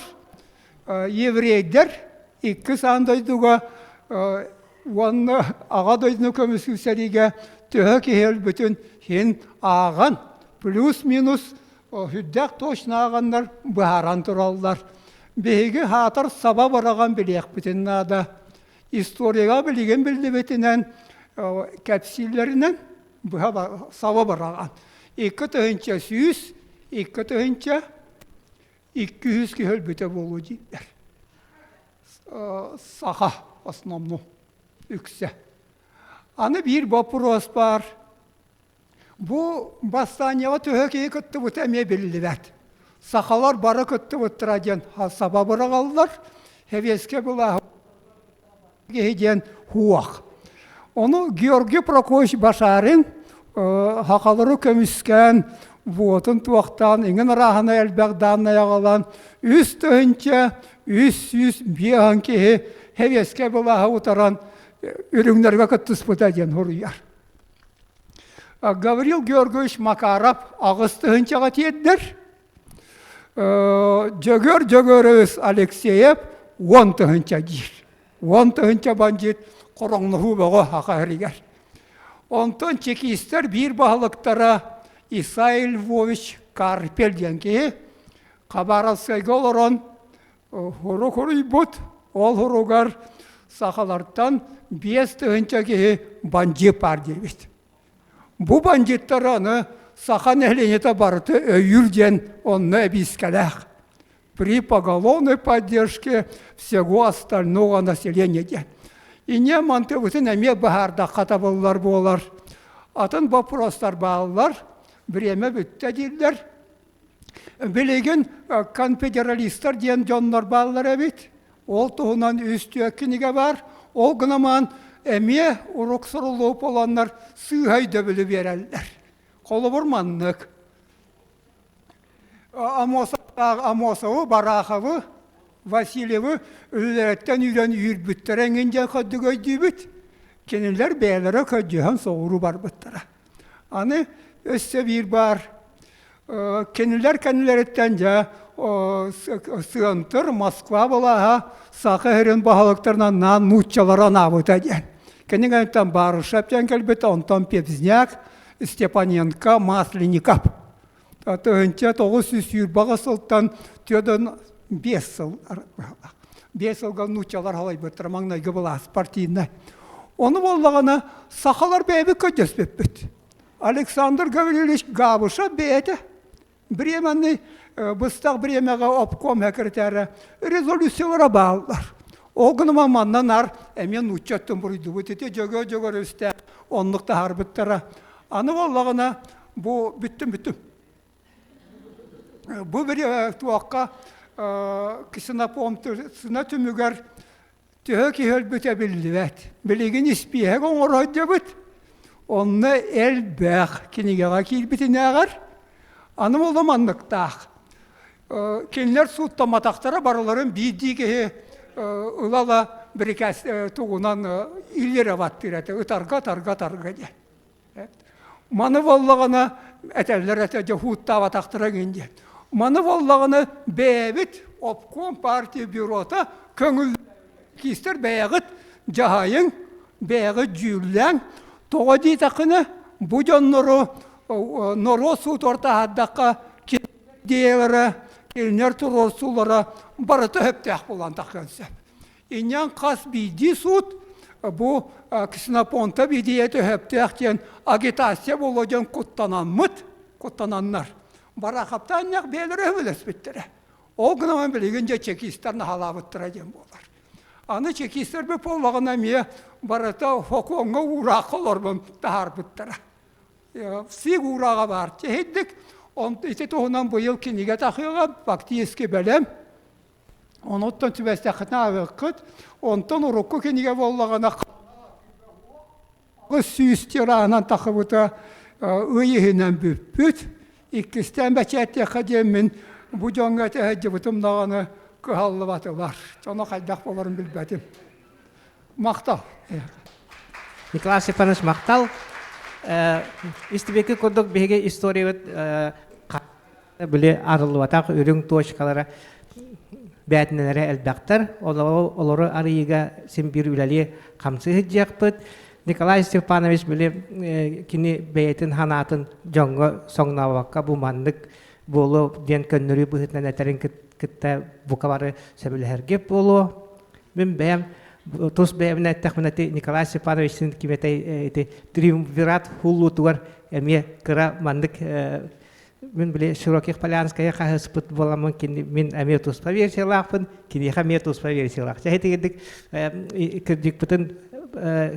Еврейдер 2 сандайдуға оны аға дойдыны көміскүсәриге түхі кехел бүтін хин аған, плюс-минус хүддәк точна ағандар бұхаран тұралдар. Бейгі хатыр саба бараған білек бүтін нада. Историяға білеген білді бітінен кәпсиллерінен саба бараған. 2 түхінче 100, 2 түхінче 200 кехел бүті болу дейдер. Саха основну үксе. Аны бір вопрос бар. Бұл бастанияға түхекеге күтті бұт әме білді бәд. Сақалар бары күтті бұттыра ден саба бұрағалылар. Хевеске бұла кейден хуақ. Оны Георгий Прокофьевич Башарин хақалары көміскен Вотын туақтан, еңін рахына әлбәғданына яғалан, үз түхінче, үз бейған кеге, хевеске бұлаға ұтаран, үріңдерге күттіс бұта ден ұрыяр. Гаврил Георгиевич Макаров ағыз түхінчеға теддір. Жөгөр Алексеев 10 түхінче дейір. 10 түхінче бандет құрыңлығы бұғы хақа әрігер. Онтан чекистер бір бағылықтара Исай Львович Карпель денге Қабаралскайға оларан хұры бұд, ол хұрығар сақалардан 5 түхінчеге бандет бар дебет. Бұ бандеттар аны сақан әленеті барыты өйірден онны әбискалақ. При поголовной поддержке всего остального населения. И не мантывытын әме бағарда қатабылар болар. Атын вопростар бағалар, Время бүтті дейдер. Білеген конфедералистер ден жонлар балалар әбет. Ол тұғынан үсті өккенеге бар. Ол ғынаман әме урок сұрылып оlanlar сыйхай дөбілі берәлдер. Қолы бұрманнық. Амосовы, Бараховы, Васильевы үлілереттен үйрен үйірбіттер әңгенден қадды көйдейбіт. Кенелер бәлері көйдейін соғыру бар бұттыра. Аны өссе бір бар. Кенелер кенелереттен жа сығынтыр Москва болаға сақы әрін бағалықтарынан нан нұтчалара набыта ден. Кенегенттен Барышев ден кәлбет, онтан Певзняк, Степаненко, Масленников. Төгінче 900 юрбаға сылттан төдің 5 сыл. 5 сылға нұтчалар қалай бұттыр, маңнайғы бұлас партийінна. Оны болағына сақалар бәйбі көдес бөппіт. Александр Гаврилович Габышев бәйді. Біременні бұстақ біремеға обком әкіртәрі резолюциялара бағылдар. Ол күні маманнан ар әмен ұтчаттың бұрыйды бұтете жөгі өсті онлықта харбыттара. Аны болағына бұл бүттім. Бұл бір туаққа кісінапомтысына түмігер түйі кейіл бүте білдівәт. Білеген іспейек оңыр өйді бүт. Оны әл бәқ кенегеға кейіл бітіне ағар. Аны оламанлықтақ. Кенлер суыттаматақтары барыларын бейдіге ұлала бір кәс туғынан үйлері баттырады. Үтарға де. Маны болағына әтәлер әтәде хуыттаватақтыра кенде. Маны болағына бәбіт обком партия бюрота көңіл кейістер бәйіғіт жағайын, бәйіғіт жүйілләң. Тоға дейтақыны бұдан нұры суыт орта аддаққа кейлері, келінер тұрор сулары барыты өптәқ болан таққансып. Инен қас бейді суыт бұл кісінапонта бейдейеті өптәқтен агитация болудан құттананнар. Барақаптан неқ бәлірі өбілес біттірі. Ол күнімін білігінже чекистерні халабыттыра ден болар. Аны чекистер біп олағына ме барыта фоконға урақылар бұн тағар біттіра. Сиг ураға бар. Чехеддік, ете тоғынан бұйыл кенеге тақыға бактиеске бәлем. Оныттан түбәстәқітіне авыққыт. Онтан ұрыққы кенеге болағына сүйістерағынан тақыбыта ұйығынан бүппіт. Иккістен бәчәтте қадемін бұжонға тәхәді бұтымдағаны күхаллы батылар. Соны қайдақ боларын білбәдім. Мақтал. Николай Степанович мақтал. Истебекі көрдік беге история біле арылы батақ үрің точкалары бәтінелері әлбәқтір. Олары арыйыға сен бір үләлі қамсы хыджақпыд. Николай Степанович біле кені бәйтін ханатын жоңғы соңнауаққа бұмандық болу ден көннөрі бұғытынан әтәрін кітті бұқавары сөбілерге болу. Мен бәйім, тұс бәйімін әттіқ Николай Степановичтің кеметей триумвират хулу туар әме кыра мандық мен біле Широких Полянская қағыспыт боламын, мен әме тұспа версиялақпын, кені әме тұспа версиялақ. Жәхетегедік кірдік бұтын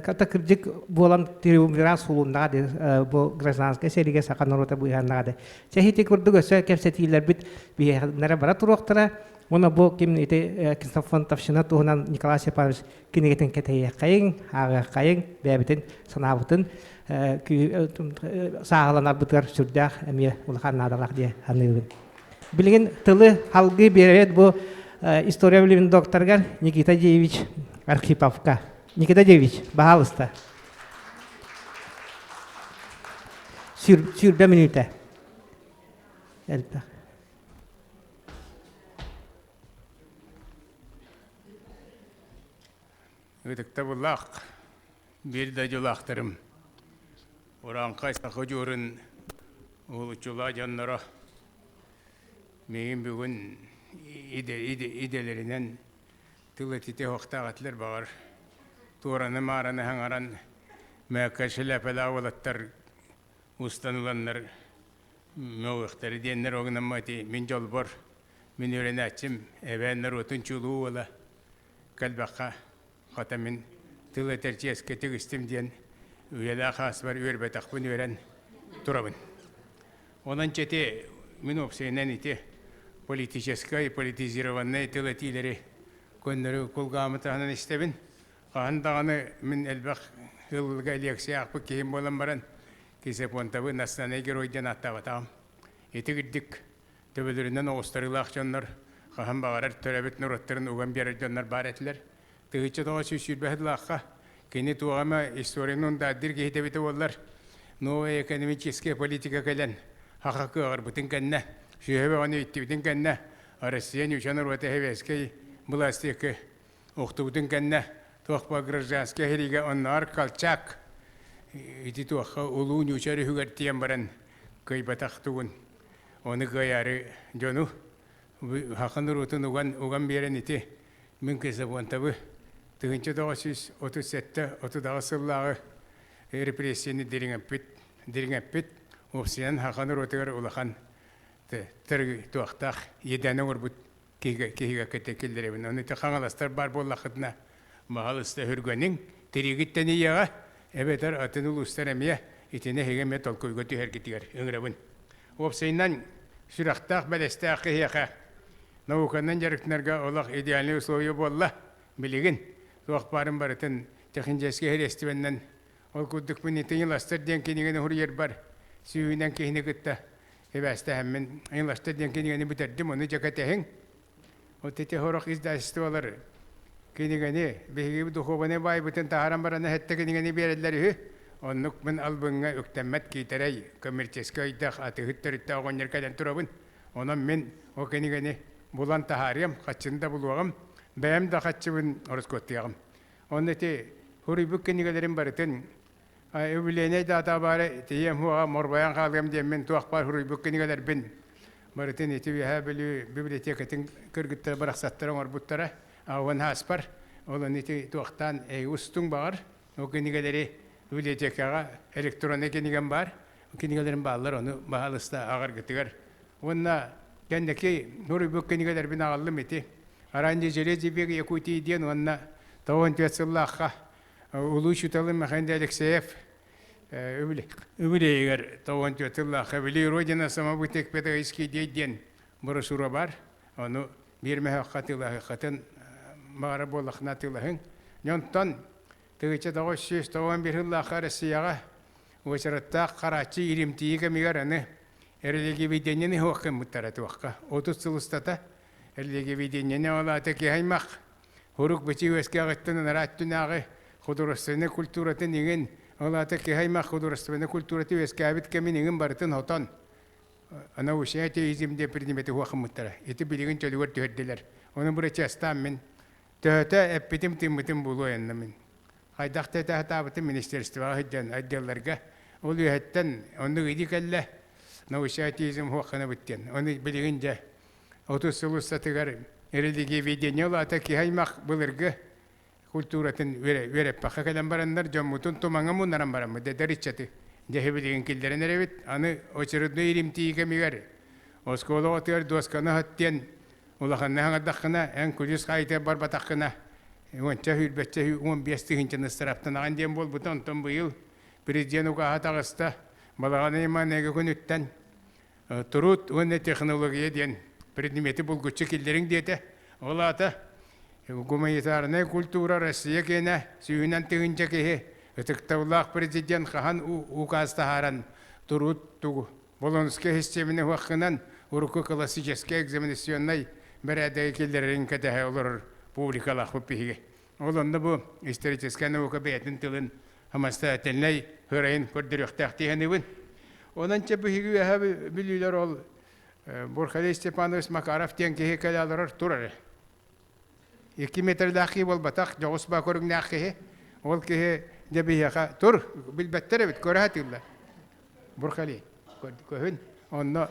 ката кырдик болан триумвират сулуннады бу гражданская сериге саканорута буйганнады. Чехити курдуга сө кепсетилер бит биһнара бара туруктара. Оны бу ким ите Кристофонтовшина туһунан Николай Степанович кинегетен кетeye кайын, ага кайын бәбитен санабытын сагаланар бутар сүрдәх эме улханнадалак ди ханыгын. Билген тылы халгы берет бу история билген докторгар Никита Девич Архиповка. Никита Девич, пожалуйста. Sur 2 minutes. Гыдыкта буллах, бир да жолақтырым. Оранқай сақы жорын ұлычула жаннара. Мейін бүгін иделерінен тылы тете хоқтағатлар бағар. Туораны мараны хаңаран мәкәшілі пәлауылаттар ұстаныланлар мәуіқтары деннер оғынан мати мен жол бар. Мен өрен әтшім әбәнлер отын чулу ола кәлбаққа қата мен тылы тәрческе тігістім ден үйелі қас бар өрбәтақпын өрен тұрабын. Онан чете мен опсайынан ете политическай, политизированный тылы тилері көннері құлғамытағынан істебін. Қандағаны мен әлбәқ ғылға лекция ақпы кейім болам баран, кейсе понтабы настанай геройден аттаватағым. Еті күрдік төбелерінен оғыстарылақ жонлар, қаған бағарар төрәбет нұраттарын уған берер жонлар бар әтілер. Тығычы тоға сүйсүйрбәділаққа, кені туғама историяның дадыр кейтебеті олар. Новая экономическая политика кәлін, хақақы ағыр бұтын кәнна, шүйебе ғаны өтті бұтын кәнна, Россия нючаныр өте хевескей бұластекі оқты бұтын кәнна, тоқпа гражданская хериге оннар қалчак, ити тоққа ұлу нючары хүгәртиен баран көйбатақ туғын. Оны көяры жону, хақыныр ұтын ұған берен ити, мен кесі бұнтабы, 1937-30 сыллағы репрессияны деріңәппет, опсиян хақаныр отығыр ұлақан туақтақ едәні орбұт кейіға кәтекелдеребін. Оны қаңаластар бар болақытына мағалысты хүргенің терегіттен ияға әбетар атын ұлыстар әмия етіне хегеме толкойға түйер кетігер өңіребін. Опсайынан сүрақтақ бәлестақ қияқа науканнан жарықтынарға олақ идеальный условия болла білігін туақ барын барытын технический херестівеннен ол күдік мен етін еластыр ден кенігені хұрьер бар. Сүйінен кейіні күтті. Эбәсті әмін еластыр ден кенігені бүтердім, оны жакатехің. От еті хорақ издасысты олар. Кенігені, бейгі дұхованы бай бұтын тағаран бараны әтті кенігені берелері хі. Онық мен албыңға өктәммәт кейтерей коммерческі айдақ аты хүттірітті оғанер кәден тұрабын. Онан мен о кенігені бұлан тағарым, қатшында бұлуағым, бәйім да қатшыбын орыс көттіғым. Оны еті хұрыбық кенігелерін барытын Өвіленей дата бары тейем хуаға морбаян қалғым демен туақ бар хұрыбық кенігелер бін. Барытын еті веха білі библиотекатын кіргіттері барақсаттырын орбуттары ауын хас бар. Олон еті туақтан ұстың бағар. О кенігелері библиотекаға электроны кенеген бар. Кенігелерін бағалар оны бағалыста ағар күтігер. Онна кәндеке хұрыбық кенігелер бін ағалым еті. Аранды желе жебегі екуті еден онна тауын төтсіллаққа Улу Чуталым Маханды Алексеев Үбілейгер тауын төтіллаққа білей Родина самабытек педагогический дейден бұрысура бар. Оны бермеге қатылағы қатын мағара болақына тылығын. Нонтан тығыча тауы сөз тауын беріллаққа Россияға өсіріттақ қарачы иримтиігі мегараны әрлеге бейденені хоқын мұттараты уаққа. 30 сылыстата әрлеге бейденені олаты кейаймақ. Хурук бөте өске ағыттың нараттынағы художественный культуратын еген олаты кейаймақ художественный культураты өске әбіт кәмін еген барытын хотан. Ана өше атеизмде предметі хуақын мұттара. Еті білеген чөлігер түйерделер. Оны бұра частан мен төхөті әппетім тымытым болу әнна мен. Қайдақты әтабытын министерствоға хүдден отделларға ол үйәттен оны үйді кәлі научный атеизм хуақына бүттен. Оны білеген жа 30 сылыстатығар религия ведения олаты кейаймақ бұлырғы культуратын вереп баққа кәлем барандар жоммутун тумаңа мұнаран барамы дедеричаты дехебілеген келдерін әребет аны очырудны иримтиіге мегер осколы отығар досканы хаттен улаханны хаңадаққына ән күліс қайты бар батаққына онча хүлбәтчә 15-тігінші стараптан аған дем бол бұтын тұн бұйыл президент ұға атағыста балағаны еманеге күніттен тұрут өне технология ден предметі бұл күтші келдерің деті ол аты гуманитарная культура Россия кені сүйінен тігінші кеге үтіктаулақ президент қахан указтахаран тұрут тұғы болонске системіне уаққынан ұрықы классический экзаменационной бір әдігі келдерін кәтәхе олар публикалақ бұппеге. Олонды бұл исторический наука бәйтін тылын хамаста әтінлей хүрайын көрдіріқтақ тегенігін. Онанча бұхигі әхі білілер ол Бурхалей Степанович Макаров тен кеге кәлі тұрары. 2 метрдақи бол батақ, жоғыс ба көріңнақ кеге, ол кеге дебияға тұр, білбәттері біт, көрі хатылла. Бурхалей, көхін, онна,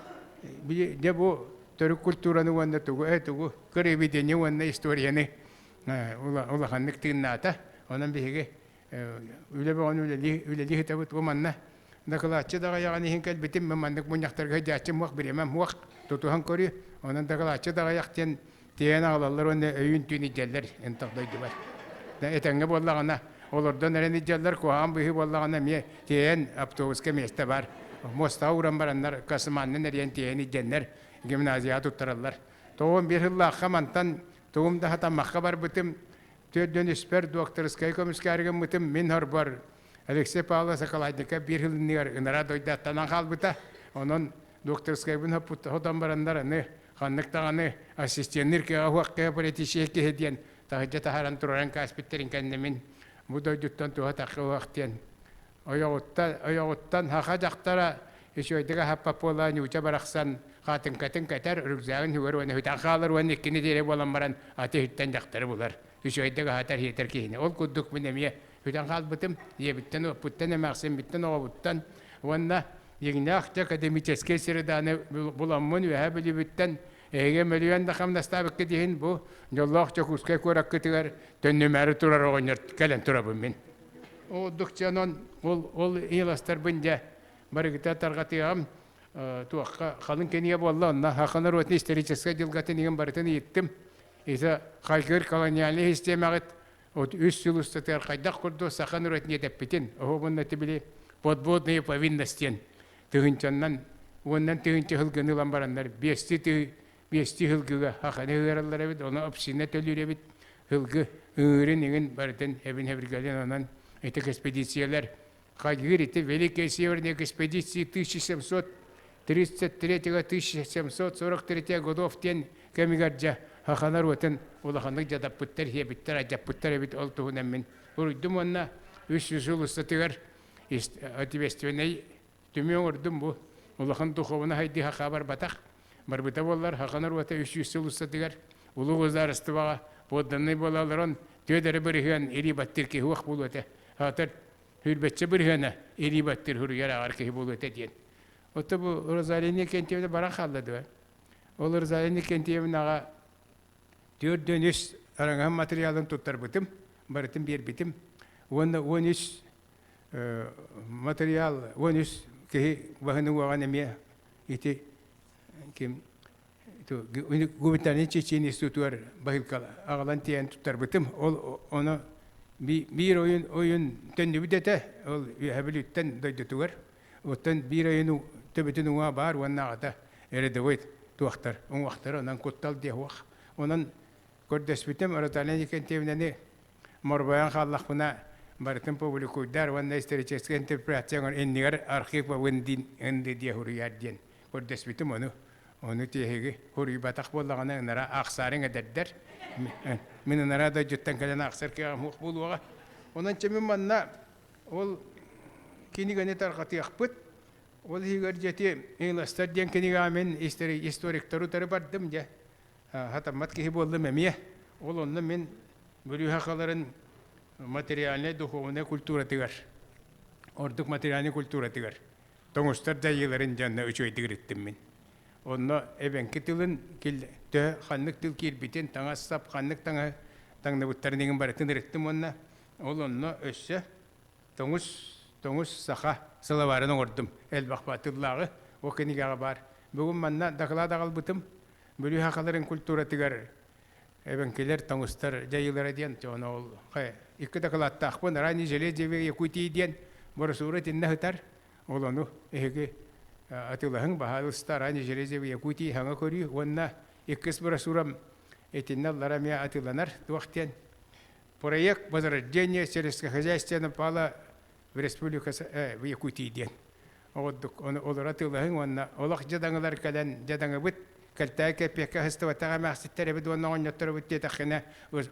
дебу түрік культураны уанна тұғы, әтігі, көребедені уанна историяны улаханнық тығынната, онан бейге, үлі бұған үлі хитабыт ұманна, дақылатшы даға яған ехін кәлбетім, мамандық мұняқтарға жачым уақ біремем уақ тұтуған көрі, онан дақылатшы даға яқтен тейен ағалалар оны өйін түйін иджелер ентақдойды бар. Әтәңі болағына, олардан әрін иджелер, қоған бұйы болағына ме тейен автобусқа месті бар. Моста ұран барандар, қасыманның әрен тейен идженлер, гимназия тұттаралар. Тоғын бір ғыллаққа мантан, тоғымда хатамаққа бар бұтым, Төрдөн испер докторскай комиссарыгын мытым мен бар. Алексей Павлович Соколадника bir hılınır ınara doydattan kalbıta. Onun докторскай бун ходан барандар ханнык таганы ассистенттер ке ахуакка политический хеден тагыжа тахаран туран каспиттерин кеннемин бу дойдуттан туга такы вактен ояготтан хака жактара ишойдыга хаппа полани уча бараксан катын катар үрүкзагын хүгөр ваны хутан халар ваны кини дере болан баран аты хиттен жактары булар ишойдыга хатар хетер кийини ол куддук минемие хутан халбытым ебиттен опуттан эмаксен биттен оғабыттан ванна Егнах академический среданы буламмын вә билибиттен эге миллион да хамнастабык кедин бу жоллох чокускай көрөк кетигер төннөмөрү турар огонер келен турабын мен. О дукчанон ол иластар бинде барыгыта таргатыгам туакка калын кения болланна хаканар өтүн исторический жылгатын деген бартын еттим. Иса кайгыр колониальный системагыт от үс жылустатар кайдак курду саканар өтүн етеппитин. О бунна тибили подводные повинностен. Тыгынчаннан оннан тыгынчы хылгыны ламбарандар бести хылгыга хаканы хыраллар бит оны опсине төлүрө бит хылгы ырын бартын эбин хебиргален анан эти экспедициялар кайгырыты великие северные экспедиции 1733-1743 годов тен кемигаржа хаканар өтөн улаханды жадаппыттар хебиттер ажаппыттар бит олтугунан мен урдум онна 300 жыл устатыгар ответственный Тümüyon ordum bu. Улахан туховына хайди хабар батах. Барбыта боллар хаканар вата 300 жыл устатыгар. Улуу гозарыстыбага подданный болаларын төдөрү бирген ирибаттыр ки хуак болута. Хатыр хүрбетче биргена ирибаттыр хүргер аркы болута диен. Ото бу Розалини кентебде бара калды. Ол Розалини кентебинага төрдөнүс араңа материалын туттар битим. Барытым бер битим. Онда 13 материал 13 que bahkan orang ni itu kim itu gubernur Çeçen istutuar bahil kala ağlantiyan tutar bitim ona bir oyun tenli bidete ol habilitten daydıtuar otan bir oyunu tebetini wa bar ve nağda eredewit tuaktar on vaktar onan kottal diye vak onan kordes bitim aratalani kentevneni morbayan khallah buna Barıtın publiku dar ve историческая интерпретация ennigar arşiv ve wendin endi diye huriyat diyen. Kordes bitim onu tiyegi huriy batak bollağına nara aksarın ederder. Min nara da cütten kalan aksar ki amuk bulvağa. Ondan çemin manna ol kini gane tarqatı yakpıt. Ol higar jeti ilastar diyen kini gamen historik taru tarı bardım diye. Hatamat ki bollum emiye. Ol onunla min bölü hakaların материальная, духовная культура тигар. Ордук материальная культура тигар. Тоңустар да йыларын жанна үчөй тигириттим мен. Онно эбенки тылын кил тө ханнык тыл кирбитен таңа сап ханнык таңны буттар деген бар тындырыттым онна. Ол онно өссө тоңус саха сылаварын ордум. Эл бакпа тыллагы о кенигага бар. Бүгүн манна дагал бутым. Бөлү хакаларын культура тигар. Эбенкелер тоңустар жайылары диен жоно ол. Iki dakikatta akban rani jelejeve yakuti diyen borsuret innehitar olanu ehge atılahın bahalıstar rani jelejeve yakuti hanga kori onna ikis borsuram etinallara mia atılanar vaktiyen proyekt возрождения сельскохозяйственного пала в республике Якутии диен одук олар атылахын онна олах жадаңалар калан жадаңа бит калтаке пека хыстыватага максаттар бит онна оннаттар бит тахына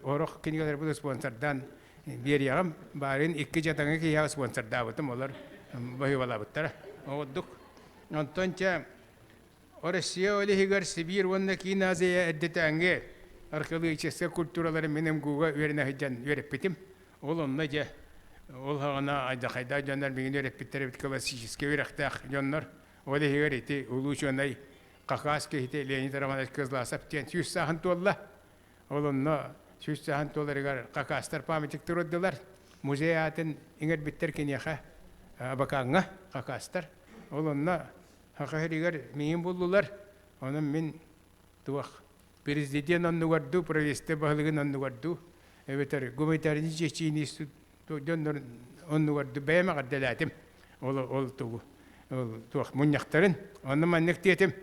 орох кинилер бу спонсордан Бериям барин iki jatanga ki ya sponsor dawatum olar bahi wala buttara oduk antoncha orasiya oli higar sibir wonna ki naze eddetange arkeologiçe kulturaları menem guga verine hijan verepitim olonna je ol hana ayda hayda janlar bigin verepittere bit klasik verektak janlar oli higar iti uluçonay qaqaske ite Leonid Romanovich kızlasap ten 100 sahan tolla olonna Şüstəhan dolarıgar qaqastar pamitik turuddular. Muzeyatın inger bitter kinyaxa abakanga qaqastar. Olonna haqahirigar miyin buldular. Onun min tuaq prezident onu gardu, preveste bağlığın onu gardu. Evet, gümeytarini Çeçeni Donor onu gardu. Beyme qaddalatim. Ol tuğu. Tuaq munyaqtarın. Onu mannek diyetim.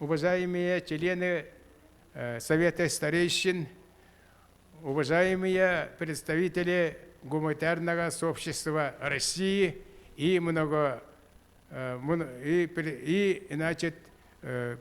Уважаемые члены Совета старейшин, уважаемые представители гуманитарного сообщества России и значит,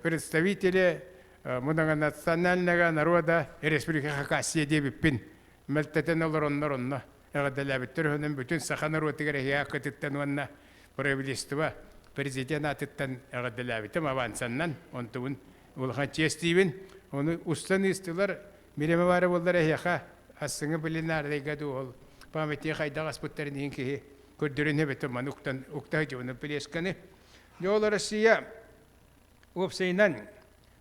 представители многонационального народа Республики Хакасия дебиппин мелтетен олоронно эгадалабиттер бүтүн саханаротигер яакытыттан правительство президентаттан эгадалабитем авансаннан онтун улхан честибин оны устан истилар миреме бары болдар яха ассыңы билинар дегеду ол памяти хайдагас буттарын ки көрдөрүнө бетем мануктан уктажыны билесканы жол Россия опсайнан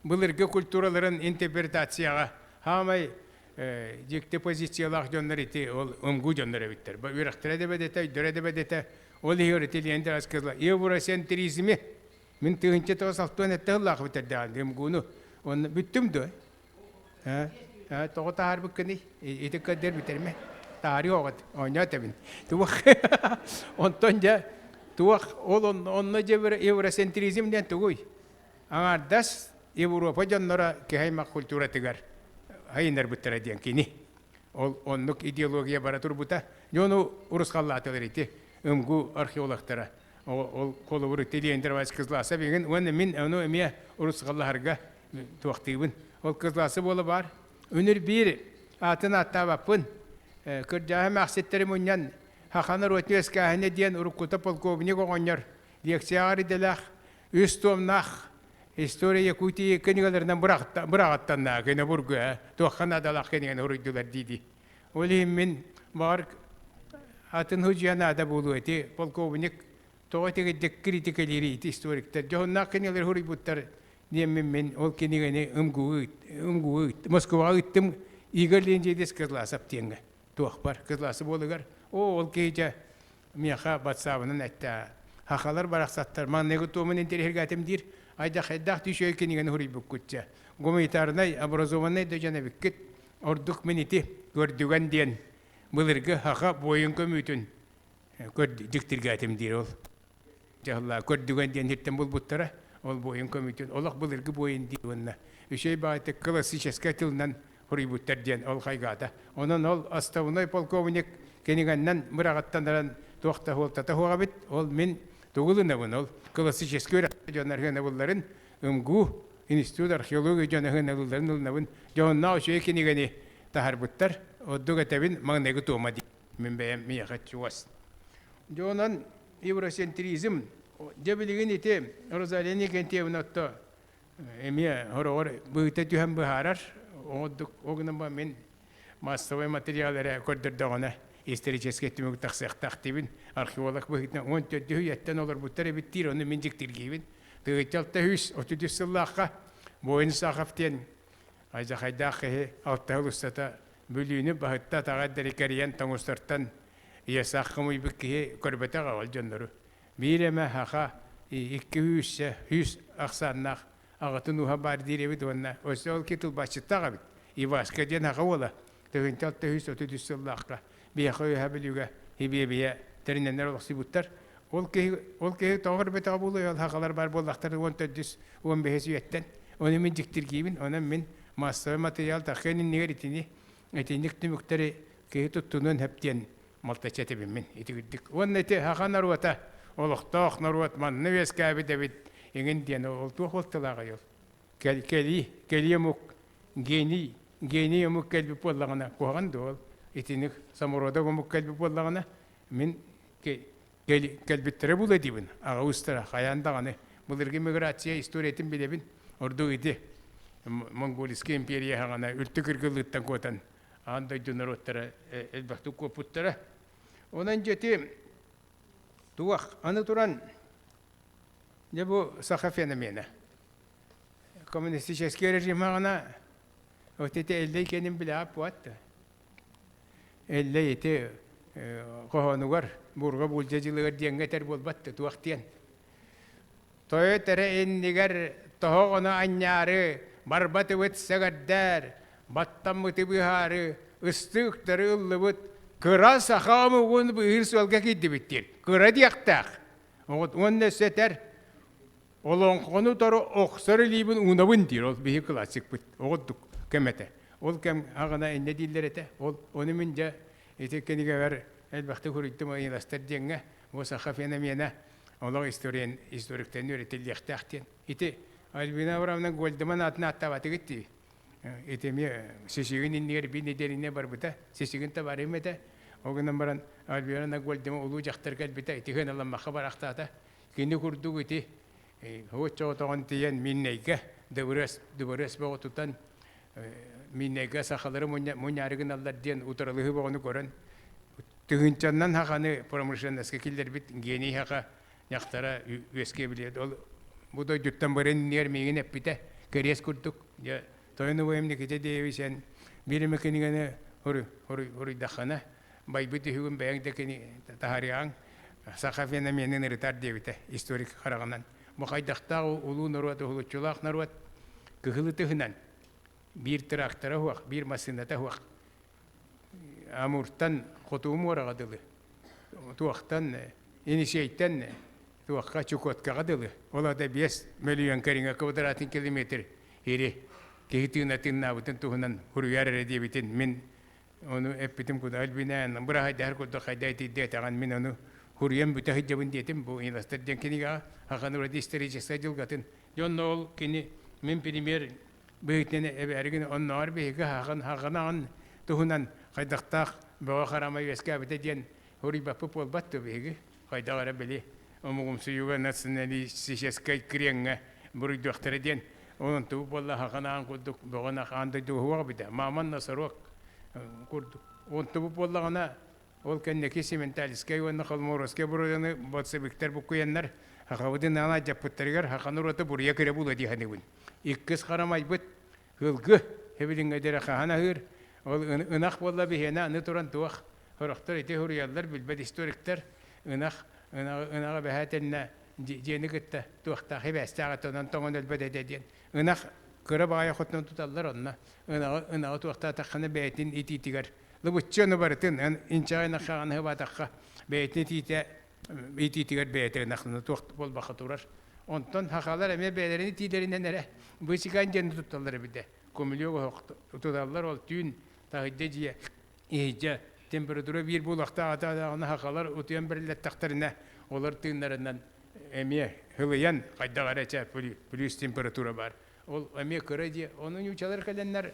былыргы культураларын интерпретацияга хамай дикте позициялах жоннорити ол өмгу жоннор биттер бирактыра дебедете дөредебедете ол иоритилиендер аскызла евросентризме мен тыгынча тосалтон эттеллах битерден өмгуну он бүттүмдө тогота харбыкны итекдер битерме тариогот онятебин тух онтонja тух ол онно жебер евросентризмден тугуй аңардас Европа жоннора кехайма культура тигар хайнер биттер ден кини ол оннук идеология бара турбута жону урускаллатылырыты өмгу археологтара ол колубур тилиендер вайс кызласа беген оны мен ону эме урускалларга туактыбын ол кызласы болу бар өнөр бир атын аттабаппын кыржаа максаттары муньян хаханар өтнескахне ден урукута полковник огоньор лекциягары делах үстомнах история Якутии книгаларынан бырагаттанна кene бурга туаханадалах кенеген урудулар диди олим мен бар атын хуҗанада булу эти полковник тоотеге дек критикалери историктер жонна кенелер хурибуттар мен ол кенегени өмгүү Москвага иттим игерленже дес кызласап теңге туахпар кызласы болгар ол кейже мияха батсабынын айтта хахалар бараксаттар маннеге томун интерергатым дир айда хайдах тишөй кенеген хурибуккутча гуманитарный образованный дежанебиккет ордук минити көрдүгөн ден былыргы хаха боюн көмүтүн диктиргатым дир ол жахла көрдүгөн ден хиттен булбуттара ол боюн көмүтүн олак былыргы боюн диванна үшөй бааты классический тылынан хурибуттар ден ол хайгата онон ол основной полковник кенегеннен мырагаттандан туакта холтата хуабит ол мен тугулунабын ол классический жонаргана булларын өмгу институт археология жонаргана булларын улнабын жонна үшөй кенегени тахарбуттар оддуга табин магнеги томади мен бем мияхачуас жонан евросентризм жебилигин ите розалени кентевнатто эмия хорор быйта түһәм бахарар оддук огнама мен массовый материаллары көрдөрдөгөнө исторический түмүк таксактактыбын археолог быйта 14 яттан олар буттары биттир оны мен жиктиргибин тыгыталта 330 сыллакка боюн сахафтен айза хайдахы алтаулустата бүлүүнү бахытта тагаддары кариян тоңустартан ясакымы бикки көрбөтөгө ал жоннору биреме хаха 200 аксаннак агатын уха бар диребит онна осол кетил бачыттага бит иваска ден хавола тыгыталта 330 сыллакка бияхой хабилуга хибебия териннер олсибуттар ол ке тогор бета булу ал хакалар бар болдактар 14-15 яттан оны мен диктиргибин онан мен массовый материал тахенин негеритини этиник түмүктери ке туттунун хептен малтачатыбын мен итигдик оннете хаканарвата олохтох нарват ман невескаби дебит еген ден ол тухолталага йол келиемук гени емук келби боллагана куган дол этиник саморода гомук келби боллагана мен келбиттере була дибин ага устара хаяндаганы булыргы миграция историятын билебин орду иди Монголийский империя хагана үлтүкүргүлүттөн котан анда жонороттара элбакту копуттара онан жети туах аны туран не бу сахафеномена коммунистический режим хагана отете элдей кенин билап буатта эллей эте кохонугар бурга булжежылыгар диеңгетер болбатты туактен тоетере эннигер тохогоно аньяры барбатыбыт сагардар баттаммыты бихары ыстыктары ыллыбыт кыра сахамыгун быйыр суалга киддибиттер кыра диактак онне сетер Олон кону торо оксары либин унабын дир ол бихи классик бит. Огдук кемете. Ол кем агана энне диллерете. Ол оны минже этеккениге бер элбахты хүрүттүм айыластар деңге. Боса хафенамена. Олог историктен өретелияқтақтен. Ити Альбина Абрамовна Гольдман атына аттабаты кетті. Ити ме сесігін иннер бір недеріне бар бұта. Сесігін табар емеді. Оғынан баран Альбина Гольдман ұлу жақтар кәлбіта. Ити ген аламмақа бар ақтата. Кені күрдік ити. Хоғытча отағын тиен миннейге. Дыбырас бағы тұтан. Миннейге сақалары мұнярығын аллар ден ұтырылығы бағыны көрін. Түгінчаннан хақаны промышленностьқа келдер бит. Гені хақа яқтара өске біледі. Ол бұдай жүттен барын нер меген әппіті көрес күрдік. Тойыны бойымды кете дейі сен бірімі кенігеніұры даққана. Байбыты хүгін бәйіңді кені тахарияң сақа феноменін ұрытар дейбіті историк қарағынан. Мұқайдақтағы ұлу наруат, ұлычылақ наруат күхілі түхінен бір трактора хуақ, бір масыната хуақ. Амуртан қотуым орағадылы. Туақтан, енешейттен туаққа чукотка дылы. Олада 5 миллион каринга квадратын километр ири кехитина тиннабытын туһунан хуруяр дебитин мен оны эппитим куда альбинан браха дар куда хадайти детаган мен оны хуруям бүта хиджабын детим бу инвестор денкенига хаканы исторический жылгатын жоннол кини мен пример бейтене эберген оннор бега хаканан туһунан кайдактак бага харамай веска битеден хуриба попол батту беги кайдагара бели Омугум суюга националистической кренга бурдохтерден он ту болла хаканан кудук богана ханды дуwa бида маман насарок курду он ту болла гана ол кеннеки сементалискай вон халмороске бураны батсыбыктар букуяннар хакавдын ана жапыттаргар хаканураты бурья кере була диханыбын иккис харамай бит хылгы хебилинге дера хана хыр ол ынак болла бихена аны туран туах хорохтар ите хурияллар билбет историктер ынак Она бахательна денегетта туахта хебестагатонан тонгон элбедеден. Она кырабая хотнон туталлар онна. Она туахта тахана бейтин ититигер. Лубуччону бартын инчайна хаган хабатакка бейтин ититигер бейтер нахны туахт бол бахатурар. Онтон хакалар эме бейлерин тилеринен эре. Бусиган жен туталлар биде. Комилиого туталлар ол түн тагыддежия эже температура bir bulakta ata hakalar utuyan birle taktarına olur tınlarından emiye hılıyan kayda garaça plus temperatura var. Ol emiye kırıcı onun uçalar kalenler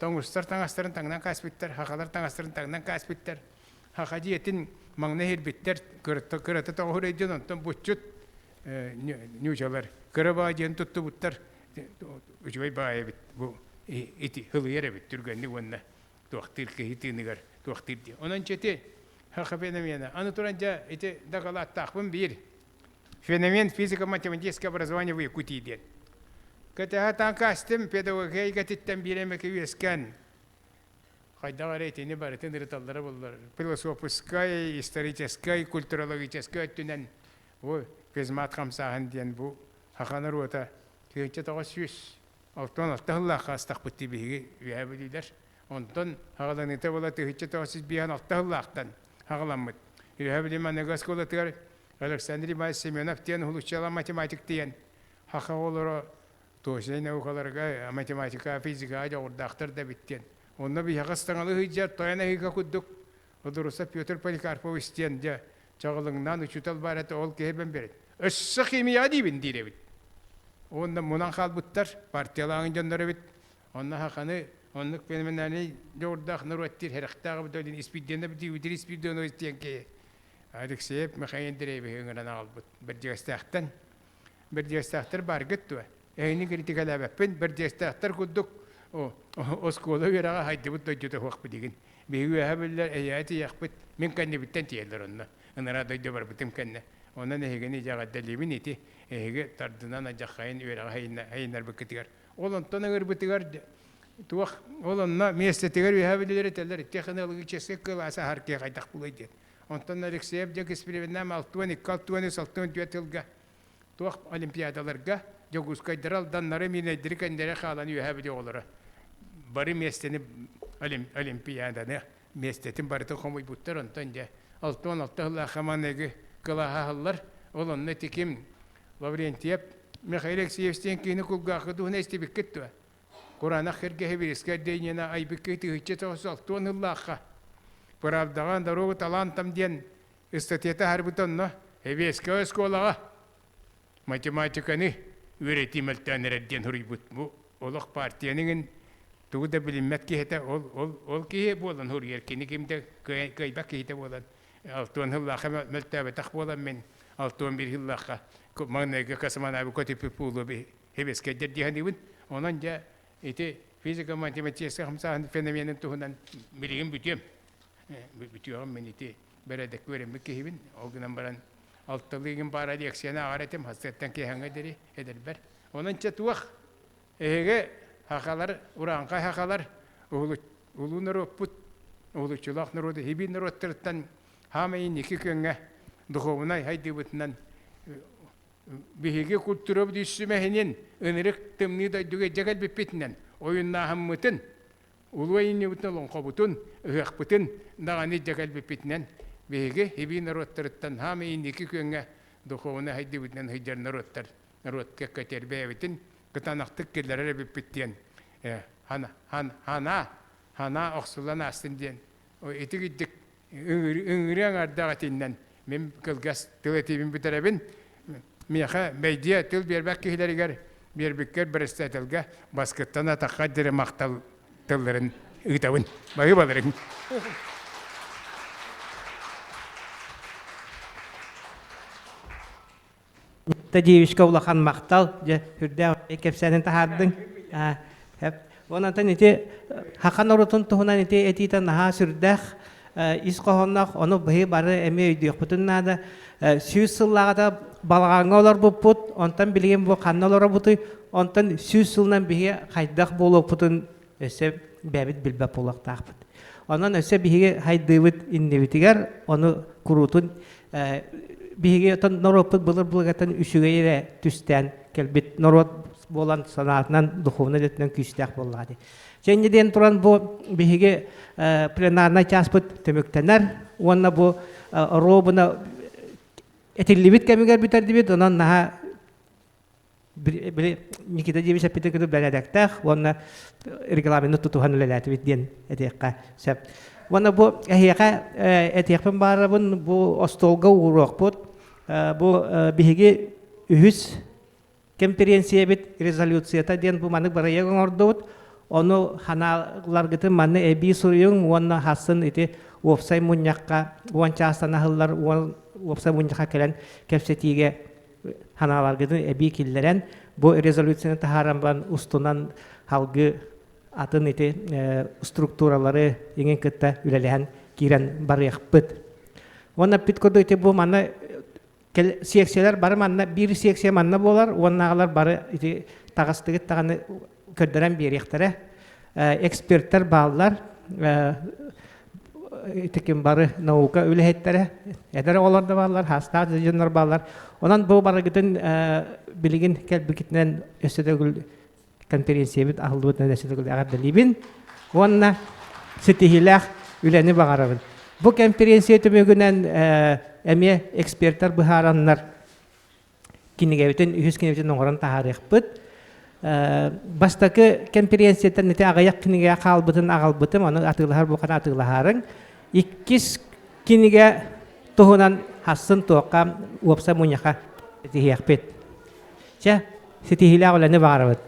tongustar tangastarın tangdan kaspitler hakalar tangastarın tangdan kaspitler hakadiyetin magnehir bitter kırıtı tağırıcı ondan buçut uçalar kırabağacın tuttu buttar uçvay bağı bit bu iti hılıyere bit türgenli onunla tuaktil kehitinigar tuaktildi. Onun çeti ha феномен. Аны туранча эти доколаттахпын бир. Феномен физико-математическое образование в Якутии ден. Ката танкастым педагогика титтен биремеке үескән. Кайда рейтине барытын рыталлары буллар. Философская, историческая, культурологическая түнен. О, физмат хамсахан ден бу хаканыр ота. Кенче тагы сүз. Алтан алталла хастак битти биге үәбилер. Онтон хагаланыта бола тыгычы тагысыз биян алталлактан. Хагаламмыт. Үәбилема негасколатыр. Александр Иванович Семенов тен улучшала математик тен. Хакаолоро Tosey naukalarga matematika, fizika jawurdaqtar da bitten. Onna bir haqastangalı hıcca toyana hıqa kudduk. Odurusa Pyotr Polikarpovich ten ja çağılığından uçutal barata ol kehben beret. Össü kimya dibin dire bit. Onda munan halbuttar partiyaların jondары bit. Onna haqanı onluk fenomenani jawurdaq nurwattir heraqtağı bidolin ispidden bit udir ispidden o isteyen ki. Alexeyev Mikhail Dreyev hıngıran albut. Bir jastaqtan bir jastaqtar bargıttu. Ehni kritikala bapin bir jastaqtar kudduk. O skola veraga haydi bu dojjota hoq bidigin. Bihi habeller ayati yaqbit min kanni bitten tiyeler onna. Anara dojjo bar bitim kanne. Ona nehigini jaga dalibin iti. Ehige tardından ajaqayn veraga haynar biktigar. Olan tonagar bitigar tuaq olanna mestetigar habeller teller texnoloji çesekkel asa harke qaytaq bulaydı. Ondan Alexeyev jak eksperimentam 6-2 yılga tuaq olimpiyadalarga Joguskaydaral danları mineydirik endere xalanı yuhabidi olara. Bari mesteni olimpiyadana mestetin barıtı komuy buttar ondan ja 6-16 yılla xamanegi kılaha hallar olan netikim Lavrentiev Михаил Алексеевичтен кини кулгақы дуына истебеккеттуа. Kur'an ahirge hebiriske deyina ay biketi hıççete olsa tuğun hıllaqqa. Pravdağın daroğu talantam diyen istatiyata harbutanna hebeske eskolağa. Matematikanı öğretimel redden huribut bu. Olaq partiyanın tuğda bilinmet ki hete ol ki bolan huriyer kini kimde kaybak ki hete bolan. Altuğun hıllaqqa meltabetak bolan men. Altuğun bir hıllaqqa. Mağnayga kasaman abi kotipi pulu bir hebeske deddihanivin. Onanca itu fizika matematika hamsahan fenomenin tuhunan bilgin bütüyorum. Bütüyorum men itu beredek verimli kihibin. O günden baran altılığın para diyeksiyana ağretim hasretten kihanga deri ederber. Onun çatuak ege hakalar uranka hakalar ulu nöröput ulu çulak nöröde hibin nöröttırtan hamayin iki könge duhovunay haydi bütünden bihige kulturu düşmehinin ınırık tımni da düge jagal bipitnen oyunna hammıtın ulwayni butun qabutun ıhbutun dağani jagal bipitnen bihige hibin rottartan hamayin iki könge duhovuna haydi bütünden hijar narottar narotka katerbevitin katanaqtık kellere bipityen hana oxsulana astindiyen o etigiddik ıngırıyan ardağatinden men kılgas tületibin biterebin Miha media til berbek kihileriger berbekker berestetelge baskettana taqaddire maqtal tillerin ıtavın bayı baların. Tadiyişka ulaqan maqtal je hürde ekepsenin tahardın. Hep onatan ite hakan orutun tuhunan ite etiten naha sürdek isqohonnaq onu behi barı eme öydüq butunada süz sıllarda balağanga olar buput ondan bilgen bu kannalara butu ondan süz sıldan behi qaydaq bolu butun öse bebit bilbep olaq taqbut. Ondan öse behi haydıvit innevitiger onu kurutun behi otan noroput bulur bulgatan üşügeyle tüsten kelbit norot bolan sanatından duhuvna detnen küstaq bolladı. Jeniden turan bu bihige plenarna çaspıt temüktener. Ona bu robuna etillibit kemiger biterdi onan naha bir Nikita Jevich apite kudu beledektek. Ona reglamento tutuhan lelat bidyen etekka sep. Ona bu ehiyaka etekpen barabun bu ostolga urokput bu bihige ühüs konferensiye bit rezolüsiyata diyen bu manık baraya ngordut. Onu hanalar gitu mana ebi suriyung wana hasan itu website munyakka wan chasana hallar website munyakka kelen kepsetiga hanalar gitu ebi killeren bu rezolüsyonu taharamban ustunan halgı atın itu strukturaları ingin kita ülelehen kiran barayakpıt. Wana pitkodu itu bu mana seksiyalar bar mana bir seksiya mana bolar wanagalar bar itu tagastıgıt tağını körderen bir yektere ekspertler bağlılar itikim barı nauka ülehettere edere olar da bağlılar hasta jınlar bağlılar onan bu barı giden bilgin kelbikitnen ösödөгүл konferensiya bit ahıldıbıtnen ösödөгүl ağabdelibin onna sitihilах üleni bağarabın bu konferensiya tümügünen eme ekspertler bıharanlar kinigeviten 100 kinigeviten oğran taharıqbıt Bastaki konferensiyeten nete agayak kiniga qalbıtın ağalbıtım onu atılahar bu kana atılaharın ikkis kiniga tuhunan hassın tuaqam websa munyaka tihiyakpet. Sitihila olane bağırabıt.